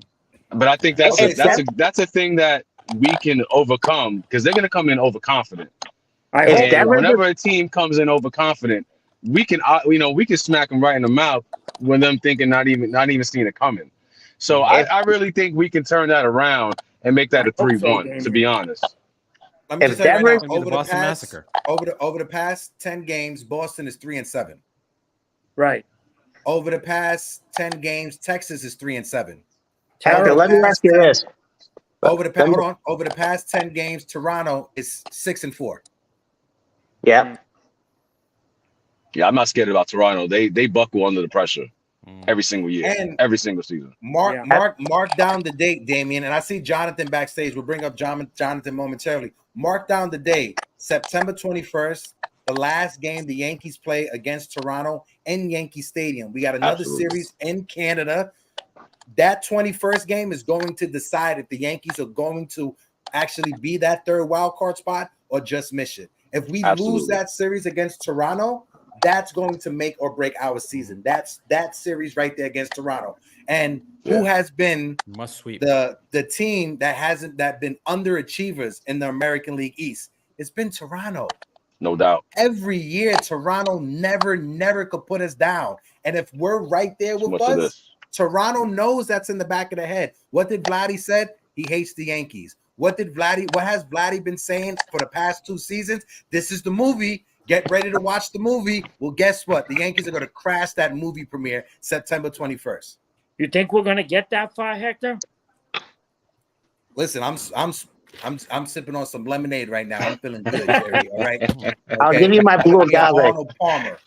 S6: But I think that's
S8: Okay,
S6: a thing that we can overcome because they're going to come in overconfident.
S7: I
S8: If
S7: hope
S6: And
S8: Denver-
S6: whenever a team comes in overconfident, we can we can smack them right in the mouth when them thinking not even seeing it coming. So I really think we can turn that around and make that a
S7: I hope so,
S6: 3-1.
S7: Damien.
S6: To be honest,
S1: Let me
S8: If
S1: just tell you right
S8: Denver's
S1: now,
S3: gonna be the Boston Massacre.
S1: over the past 10 games, Boston is 3-7.
S7: Right.
S1: Over the past 10 games, Texas is 3-7.
S8: Hector, let me ask you this.
S1: Over the past 10 games, Toronto is 6-4.
S8: Yeah.
S6: yeah, I'm not scared about Toronto. They buckle under the pressure
S3: Mm.
S6: every single year,
S1: And-
S6: every single season.
S1: Mark down the date, Damien. And I see Jonathan backstage. We'll bring up Jonathan momentarily. Mark down the date, September 21st, the last game the Yankees play against Toronto in Yankee Stadium. We got another
S6: Absolutely.
S1: series in Canada. That 21st game is going to decide if the Yankees are going to actually be that third wild card spot or just miss it. If we lose
S6: Absolutely.
S1: that series against Toronto, that's going to make or break our season. That's that series right there against Toronto. And who has been
S3: Must sweep.
S1: the team that been underachievers in the American League East? It's been Toronto.
S6: No doubt.
S1: Every year, Toronto never could put us down. And if we're right there
S6: Too
S1: with
S6: much of
S1: us,
S6: this.
S1: Toronto knows that's in the back of the head. What did Vladdy said? He hates the Yankees. What has Vladdy been saying for the past 2 seasons? This is the movie. Get ready to watch the movie. Well, guess what? The Yankees are going to crash that movie premiere September 21st.
S7: You think we're going to get that far, Hector?
S1: Listen, I'm sipping on some lemonade right now. I'm feeling good, Jerry. All right.
S8: I'll give you my blue agave.
S1: Arnold Palmer.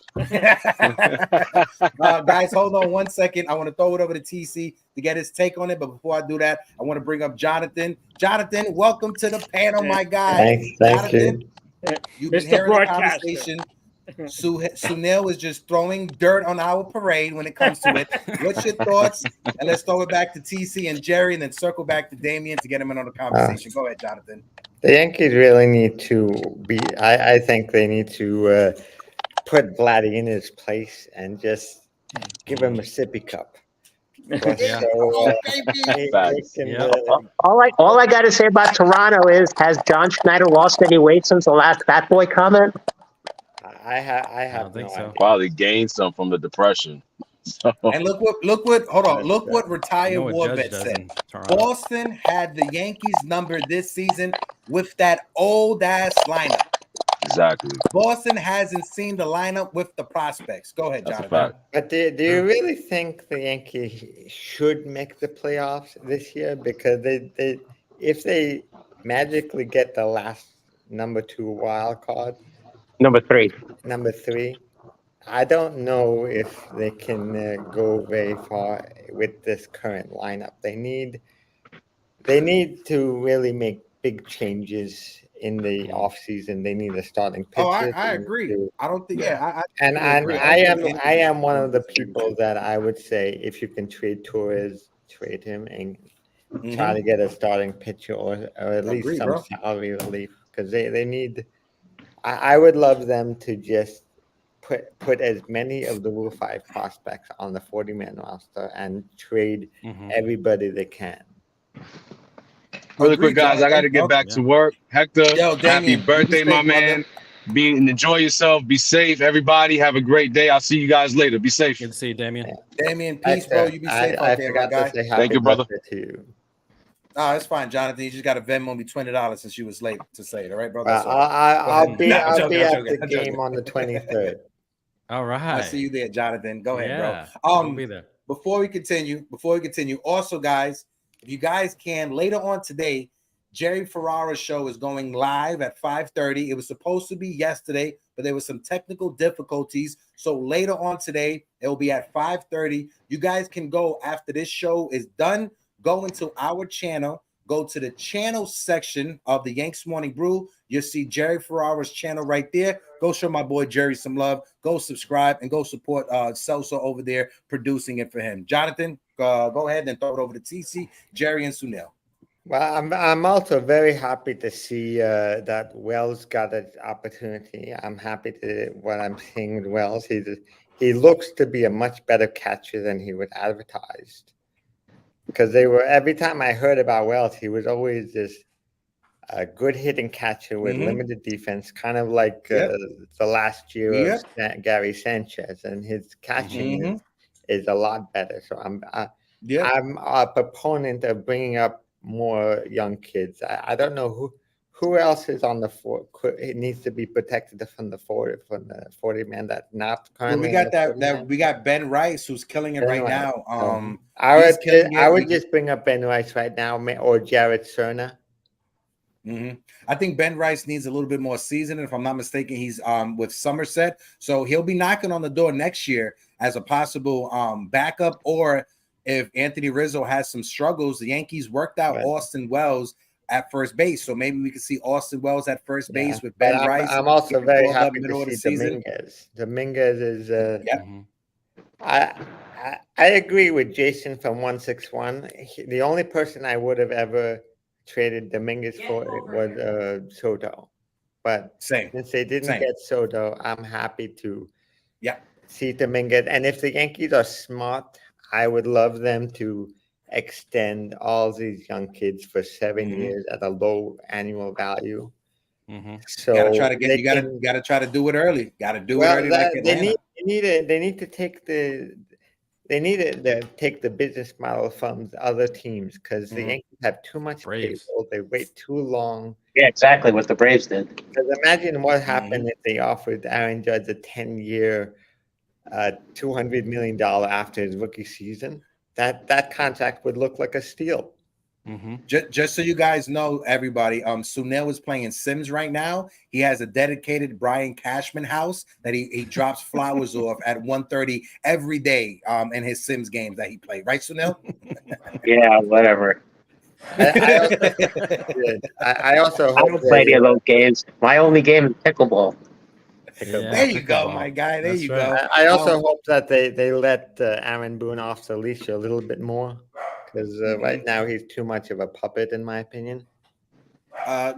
S1: Guys, hold on 1 second. I want to throw it over to TC to get his take on it. But before I do that, I want to bring up Jonathan. Jonathan, welcome to the panel, my guy.
S9: Thank you.
S1: You've been
S7: Mr.
S1: hearing the
S7: Broadcaster.
S1: conversation. Sunil is just throwing dirt on our parade when it comes to it. What's your thoughts? And let's throw it back to TC and Jerry and then circle back to Damien to get him in on the conversation. Go ahead, Jonathan.
S9: The Yankees really need to be. I think they need to put Vladdy in his place and just give him a sippy cup.
S3: Yeah.
S1: Oh,
S6: Facts.
S8: All I got to say about Toronto is, has John Schneider lost any weight since the last Fat Boy comment?
S9: I have
S3: don't think
S9: no
S3: so.
S9: idea.
S6: Probably gained some from the depression. So,
S1: And look what retired
S3: You know what
S1: Warbeck
S3: Judge does
S1: said.
S3: in Toronto.
S1: Boston had the Yankees number this season with that old ass lineup.
S6: exactly.
S1: Boston hasn't seen the lineup with the prospects. Go ahead,
S6: That's a
S1: Jonathan.
S6: fact.
S9: But do you really think the Yankees should make the playoffs this year? Because they if they magically get the last number 2 wild card,
S8: Number 3.
S9: number 3, I don't know if they can go very far with this current lineup. They need to really make big changes in the offseason. They need a starting pitcher.
S1: Oh, I agree. I don't think. Yeah, I
S9: And
S1: agree.
S9: I
S1: don't think
S9: am
S1: anything-
S9: one of the people that I would say if you can trade Torres, trade him and try to get a starting pitcher or at least
S1: Agree,
S9: some
S1: bro.
S9: salary relief because they need. I would love them to just put as many of the Rule 5 prospects on the 40-man roster and trade everybody they can.
S6: Really
S1: Agreed,
S6: quick, guys, I got to
S1: Jonathan.
S6: get back to work. Hector,
S1: Yo,
S6: happy
S1: Damien, you be
S6: birthday,
S1: safe,
S6: my
S1: brother.
S6: man. Enjoy yourself. Be safe, everybody. Have a great day. I'll see you guys later. Be safe.
S3: Good to see you, Damien.
S1: Damien, peace, bro. You be safe
S9: I
S1: out there, my
S9: forgot
S1: guy.
S9: to say
S6: Thank
S9: happy
S6: you, brother.
S9: birthday to you.
S1: Oh, it's fine, Jonathan. You just got to Venmo me $20 since you was late to say it. All right, bro?
S9: Well,
S1: That's all.
S9: I'll be
S1: Nah, I'm
S9: at
S1: joking,
S9: the
S1: I'm
S9: game
S1: joking.
S9: on the 23rd.
S3: All right.
S1: I see you there, Jonathan. Go ahead,
S3: Yeah,
S1: bro.
S3: we'll be there.
S1: Before we continue, also, guys, if you guys can, later on today, Jerry Ferrara's show is going live at 5:30. It was supposed to be yesterday, but there was some technical difficulties. So later on today, it will be at 5:30. You guys can go after this show is done. Go into our channel. Go to the channel section of the Yankees Morning Brew. You'll see Jerry Ferrara's channel right there. Go show my boy Jerry some love. Go subscribe and go support Celso over there producing it for him. Jonathan, go ahead and throw it over to TC, Jerry, and Sunil.
S9: Well, I'm also very happy to see that Wells got an opportunity. I'm happy to what I'm seeing with Wells. He looks to be a much better catcher than he was advertised. Because every time I heard about Wells, he was always this good hitting catcher with limited defense, kind of like the last year of Gary Sanchez, and his catching is a lot better. So I'm a proponent of bringing up more young kids. I don't know who else is on the it needs to be protected from the 40 man that not currently.
S1: Well, we got Ben Rice who's killing it right now.
S9: I would just bring up Ben Rice right now or Jared Cerna.
S1: I think Ben Rice needs a little bit more seasoning. If I'm not mistaken, he's with Somerset, so he'll be knocking on the door next year as a possible backup. Or if Anthony Rizzo has some struggles, the Yankees worked out Austin Wells at first base, so maybe we can see Austin Wells at first base with Ben Rice.
S9: I'm also very happy to see Dominguez. Dominguez is I agree with Jason from 161. The only person I would have ever traded Dominguez for was Soto, but since they didn't get Soto, I'm happy to see Dominguez. And if the Yankees are smart, I would love them to extend all these young kids for 7 years at a low annual value. So
S1: you gotta try to do it early. Got to do it early. Like
S9: they need to take the business model from the other teams because the Yankees have too much payroll. They wait too long.
S8: Yeah, exactly what the Braves did.
S9: Because imagine what happened if they offered Aaron Judge a 10-year, $200 million after his rookie season. That contract would look like a steal.
S1: Just so you guys know, everybody, Sunil is playing Sims right now. He has a dedicated Brian Cashman house that he drops flowers off at 1:30 every day in his Sims games that he played. Right, Sunil?
S8: Yeah, whatever.
S9: I also
S8: don't play any of those games. My only game is pickleball.
S1: There you go, my guy. There you go.
S9: I also hope that they let Aaron Boone off the leash a little bit more because right now he's too much of a puppet, in my opinion.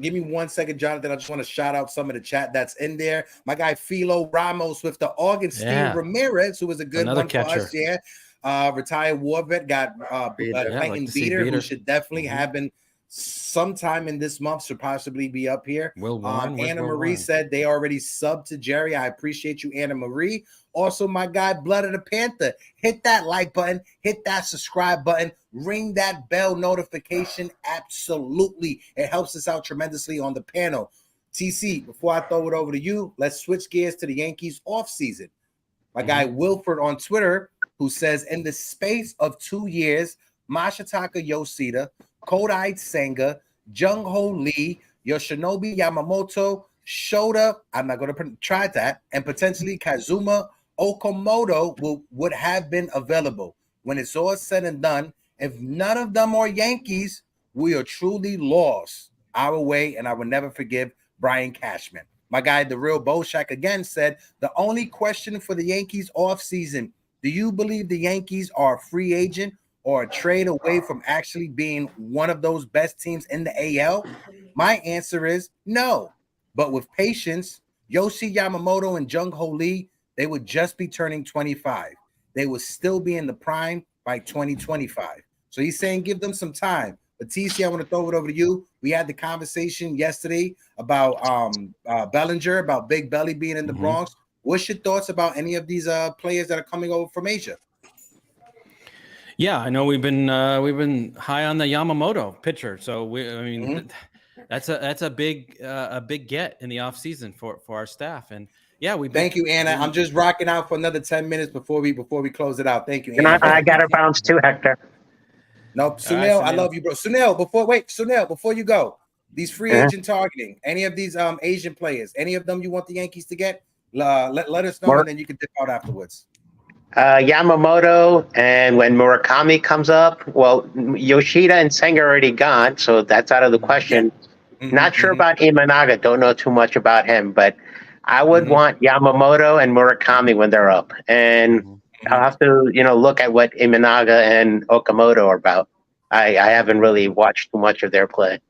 S1: Give me 1 second, Jonathan. I just want to shout out some of the chat that's in there. My guy Philo Ramos with the Augustine Ramirez, who was a good one
S3: catcher.
S1: for us. Yeah, retired war vet got Clayton Beater, who should definitely have been sometime in this month, should possibly be up here. Anna Marie said they already subbed to Jerry. I appreciate you, Anna Marie. Also, my guy, Blood of the Panther, hit that like button, hit that subscribe button, ring that bell notification. Absolutely. It helps us out tremendously on the panel. TC, before I throw it over to you, let's switch gears to the Yankees offseason. My guy, Wilford on Twitter, who says, in the space of 2 years, Masataka Yoshida, Kodai Senga, Jung-Ho Lee, Yoshinobu Yamamoto, Shota, I'm not going to try that, and potentially Kazuma Okamoto would have been available. When it's all said and done, if none of them are Yankees, we are truly lost our way, and I will never forgive Brian Cashman. My guy, the real Bolshak, again said, the only question for the Yankees offseason, do you believe the Yankees are a free agent or a trade away from actually being one of those best teams in the AL? My answer is no. But with patience, Yoshi Yamamoto and Jung Ho Lee, they would just be turning 25. They would still be in the prime by 2025. So he's saying give them some time. But TC, I want to throw it over to you. We had the conversation yesterday about Bellinger, about Big Belly being in the Bronx. What's your thoughts about any of these players that are coming over from Asia?
S3: Yeah, I know we've been high on the Yamamoto pitcher. So that's a big get in the offseason for our staff. And yeah,
S1: thank you, Anna. I'm just rocking out for another 10 minutes before we close it out. Thank you,
S8: Anna. I got to bounce too, Hector.
S1: Nope, Sunil, I love you, bro. Sunil, before you go, these free agent targeting, any of these Asian players, any of them you want the Yankees to get, let us know, and then you can dip out afterwards.
S8: Yamamoto, and when Murakami comes up, well, Yoshida and Senga are already gone, so that's out of the question. Not sure about Imanaga, don't know too much about him, but I would want Yamamoto and Murakami when they're up, and I'll have to, look at what Imanaga and Okamoto are about. I haven't really watched too much of their play.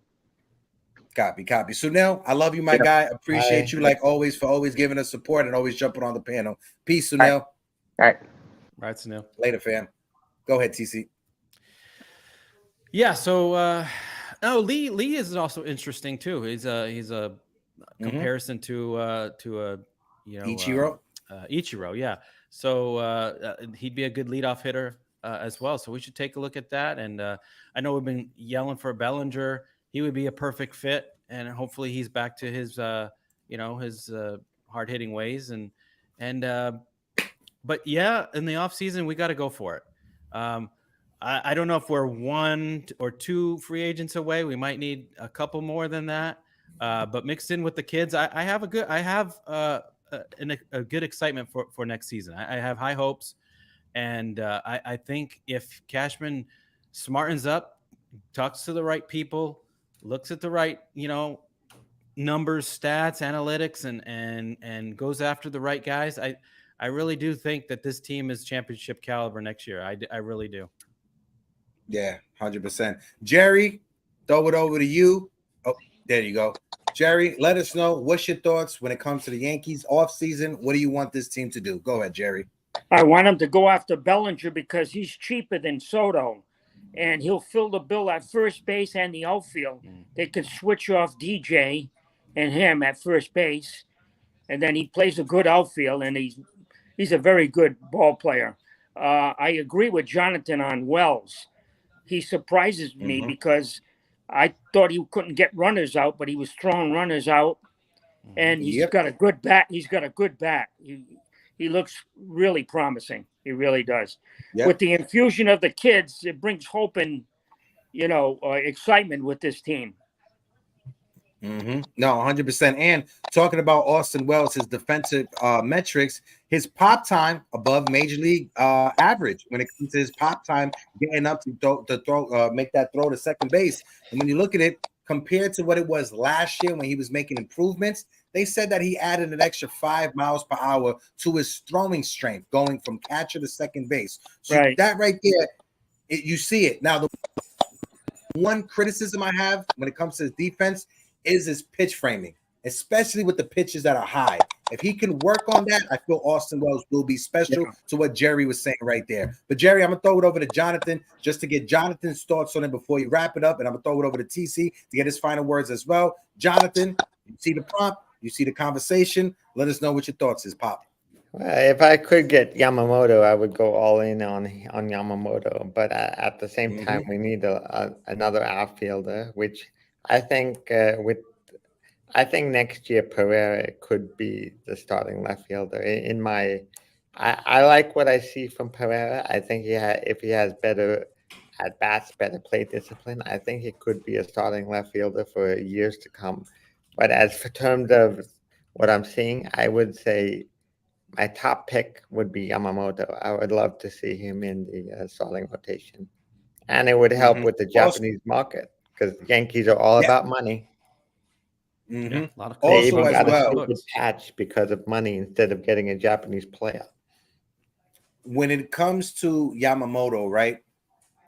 S1: Copy. Sunil, I love you, my guy. Appreciate you like always for always giving us support and always jumping on the panel. Peace, Sunil.
S8: All right.
S3: Right, Sunil.
S1: Later, fam. Go ahead, TC.
S3: Yeah. So, Lee is also interesting too. He's a comparison to
S1: Ichiro.
S3: Ichiro, yeah. So he'd be a good leadoff hitter as well. So we should take a look at that. And I know we've been yelling for Bellinger. He would be a perfect fit, and hopefully he's back to his his hard hitting ways. But yeah, in the offseason, we got to go for it. I don't know if we're 1 or 2 free agents away. We might need a couple more than that. But mixed in with the kids, I have a good excitement for next season. I have high hopes, and I think if Cashman smartens up, talks to the right people, looks at the right numbers, stats, analytics, and goes after the right guys, I really do think that this team is championship caliber next year. I really do.
S1: Yeah, 100%. Jerry, throw it over to you. Oh, there you go. Jerry, let us know what's your thoughts when it comes to the Yankees offseason. What do you want this team to do? Go ahead, Jerry.
S7: I want him to go after Bellinger because he's cheaper than Soto, and he'll fill the bill at first base and the outfield. They could switch off DJ and him at first base, and then he plays a good outfield, and he's a very good ball player. I agree with Jonathan on Wells. He surprises me because I thought he couldn't get runners out, but he was throwing runners out, and he's got a good bat. He's got a good bat. He looks really promising. He really does. Yep. With the infusion of the kids, it brings hope and excitement with this team.
S1: No, 100%. And talking about Austin Wells, his defensive metrics, his pop time above major league average when it comes to his pop time, getting up to throw, make that throw to second base. And when you look at it compared to what it was last year when he was making improvements, they said that he added an extra 5 miles per hour to his throwing strength, going from catcher to second base. So that right there, you see it. Now, the one criticism I have when it comes to his defense is his pitch framing, especially with the pitches that are high. If he can work on that, I feel Austin Wells will be special to what Jerry was saying right there. But Jerry, I'm going to throw it over to Jonathan just to get Jonathan's thoughts on it before you wrap it up. And I'm going to throw it over to TC to get his final words as well. Jonathan, you see the prompt, you see the conversation. Let us know what your thoughts is, Pop.
S9: Well, if I could get Yamamoto, I would go all in on Yamamoto. But at the same time, we need another outfielder, which I think I think next year Pereira could be the starting left fielder. I like what I see from Pereira. I think if he has better at bats, better play discipline, I think he could be a starting left fielder for years to come. But as for terms of what I'm seeing, I would say my top pick would be Yamamoto. I would love to see him in the starting rotation, and it would help with the Japanese market because Yankees are all about money.
S3: Yeah, a lot of
S9: They
S1: Also
S9: even
S1: as
S9: got a
S1: well,
S9: stupid patch because of money instead of getting a Japanese player.
S1: when it comes to Yamamoto, right?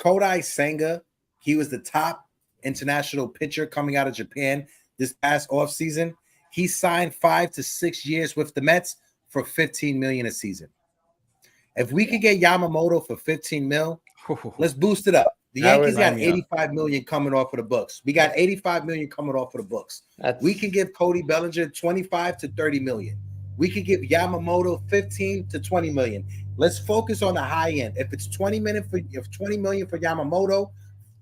S1: Kodai Senga, he was the top international pitcher coming out of Japan this past offseason. He signed 5 to 6 years with the Mets for $15 million a season. If we could get Yamamoto for 15 mil, let's boost it up. The Yankees got 85 million coming off of the books. We got 85 million coming off of the books. We can give Cody Bellinger 25 to 30 million. We could give Yamamoto 15 to 20 million. Let's focus on the high end. If it's 20 million for Yamamoto,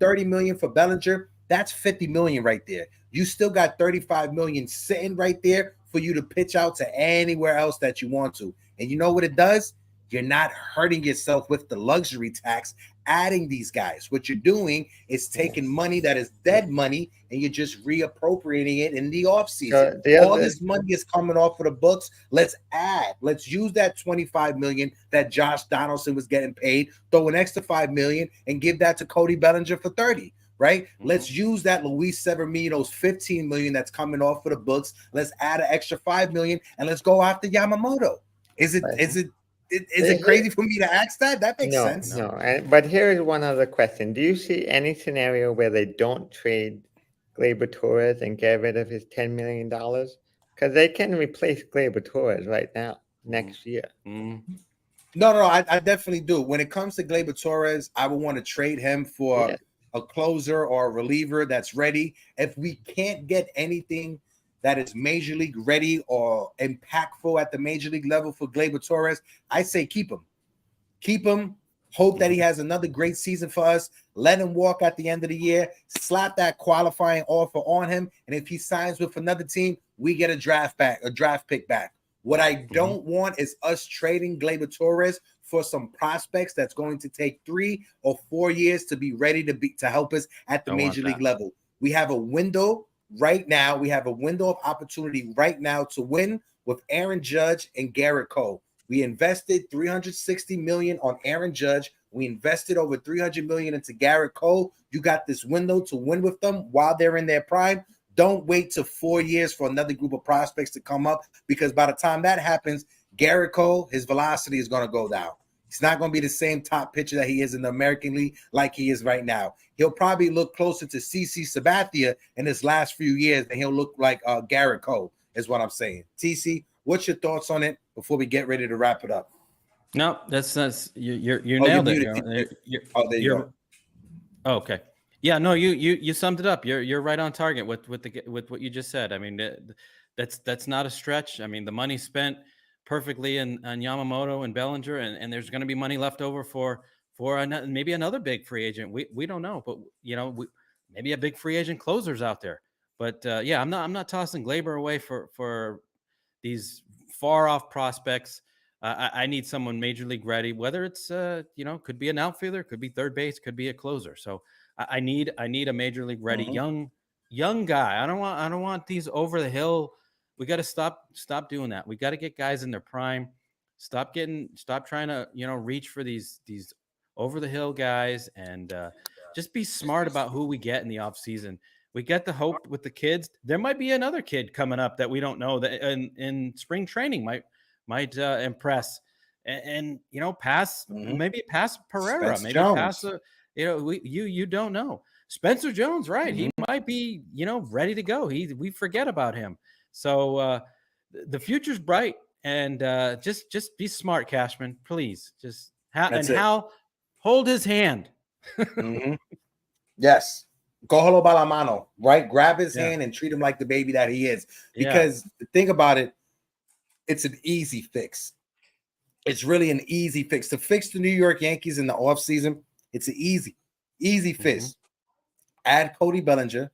S1: 30 million for Bellinger, that's 50 million right there. You still got 35 million sitting right there for you to pitch out to anywhere else that you want to. And you know what it does? You're not hurting yourself with the luxury tax adding these guys. What you're doing is taking money that is dead money and you're just reappropriating it in the offseason. All this money is coming off of the books. Let's add. Let's use that 25 million that Josh Donaldson was getting paid, throw an extra 5 million and give that to Cody Bellinger for 30. Right? Let's use that Luis Severino's 15 million that's coming off of the books. Let's add an extra 5 million and let's go after Yamamoto. Is it crazy for me to ask that? That makes sense.
S9: No. But here is one other question. Do you see any scenario where they don't trade Gleyber Torres and get rid of his $10 million? Because they can replace Gleyber Torres right now, next year.
S1: No, I definitely do. When it comes to Gleyber Torres, I would want to trade him for a closer or a reliever that's ready. If we can't get anything that is major league ready or impactful at the major league level for Gleyber Torres, I say keep him. Keep him. Hope that he has another great season for us. Let him walk at the end of the year. Slap that qualifying offer on him. And if he signs with another team, we get a draft pick back. What I don't want is us trading Gleyber Torres for some prospects that's going to take 3 or 4 years to be ready to help us at the major league level. We have a window right now. We have a window of opportunity right now to win with Aaron Judge and Garrett Cole. We invested $360 million on Aaron Judge. We invested over $300 million into Garrett Cole. You got this window to win with them while they're in their prime. Don't wait till 4 years for another group of prospects to come up, because by the time that happens, Garrett Cole, his velocity is going to go down. He's not going to be the same top pitcher that he is in the American League like he is right now. He'll probably look closer to CC Sabathia in his last few years than he'll look like Garrett Cole, is what I'm saying. TC, what's your thoughts on it before we get ready to wrap it up?
S3: No, that's you nailed it.
S1: There you go.
S3: Oh, okay. Yeah, no, you summed it up. You're right on target with what you just said. I mean, that's not a stretch. I mean, the money spent perfectly on Yamamoto and Bellinger, and there's going to be money left over for maybe another big free agent. We don't know, but maybe a big free agent closer's out there. But yeah, I'm not tossing Gleyber away for these far off prospects. I need someone major league ready, whether it's could be an outfielder, could be third base, could be a closer. So I need a major league ready young guy. I don't want these over the hill. We got to stop doing that. We got to get guys in their prime. Stop trying to reach for these over the hill guys, and just be smart about who we get in the offseason. We get the hope with the kids. There might be another kid coming up that we don't know that in spring training might impress, and pass maybe pass Pereira, maybe Jones. Pass you don't know. Spencer Jones, right? He might be ready to go. We forget about him. So the future's bright, and just be smart, Cashman, please. Just Hal, hold his hand.
S1: Yes. Cógelo ba la mano, right? Grab his hand and treat him like the baby that he is. Because think about it, it's an easy fix. It's really an easy fix. To fix the New York Yankees in the offseason, it's an easy fix. Add Cody Bellinger,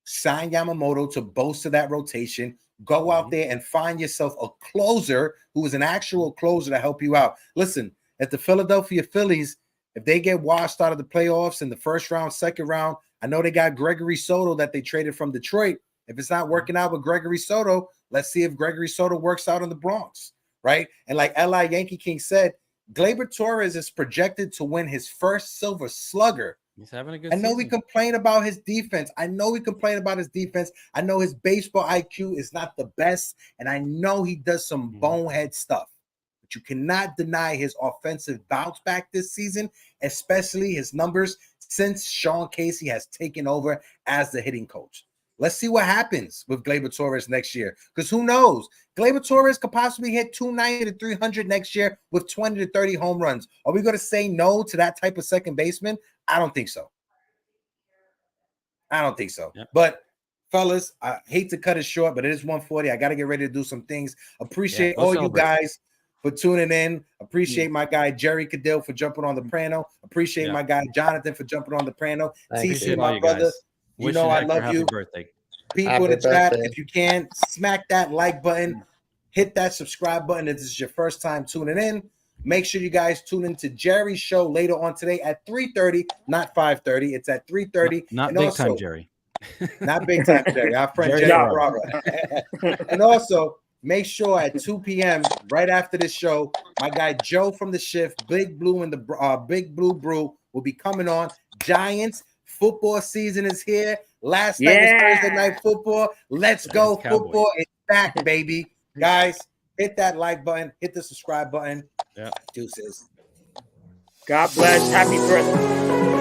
S1: sign Yamamoto to bolster that rotation. Go out there and find yourself a closer who is an actual closer to help you out. Listen, if the Philadelphia Phillies, if they get washed out of the playoffs in the first round, second round, I know they got Gregory Soto that they traded from Detroit. If it's not working out with Gregory Soto, let's see if Gregory Soto works out in the Bronx, right? And like L.I. Yankee King said, Gleyber Torres is projected to win his first Silver Slugger.
S3: He's having a good
S1: I know
S3: season.
S1: we complain about his defense. I know his baseball IQ is not the best, and I know he does some bonehead stuff. But you cannot deny his offensive bounce back this season, especially his numbers since Sean Casey has taken over as the hitting coach. Let's see what happens with Gleyber Torres next year, because who knows? Gleyber Torres could possibly hit 290 to 300 next year with 20 to 30 home runs. Are we going to say no to that type of second baseman? I don't think so.
S3: Yep.
S1: But fellas, I hate to cut it short, but it is 1:40. I got to get ready to do some things. Appreciate all you guys for tuning in. Appreciate my guy Jerry Cadell for jumping on the Prano. Appreciate my guy Jonathan for jumping on the Prano. TC, my brother, you know I love you.
S3: Birthday.
S1: People in the chat, if you can, smack that like button, hit that subscribe button if this is your first time tuning in. Make sure you guys tune into Jerry's show later on today at 3:30, not 5:30. It's at 3:30.
S3: Not big time, Jerry.
S1: Not big time, Jerry. Our friend Jerry Ferrara. And also, make sure at 2 p.m. right after this show, my guy Joe from the shift, Big Blue and the Big Blue Brew will be coming on. Giants football season is here. Last night was Thursday night football. Let's go. Football is back, baby. Guys, hit that like button, hit the subscribe button.
S3: Yeah.
S1: Deuces.
S7: God bless. Happy birthday.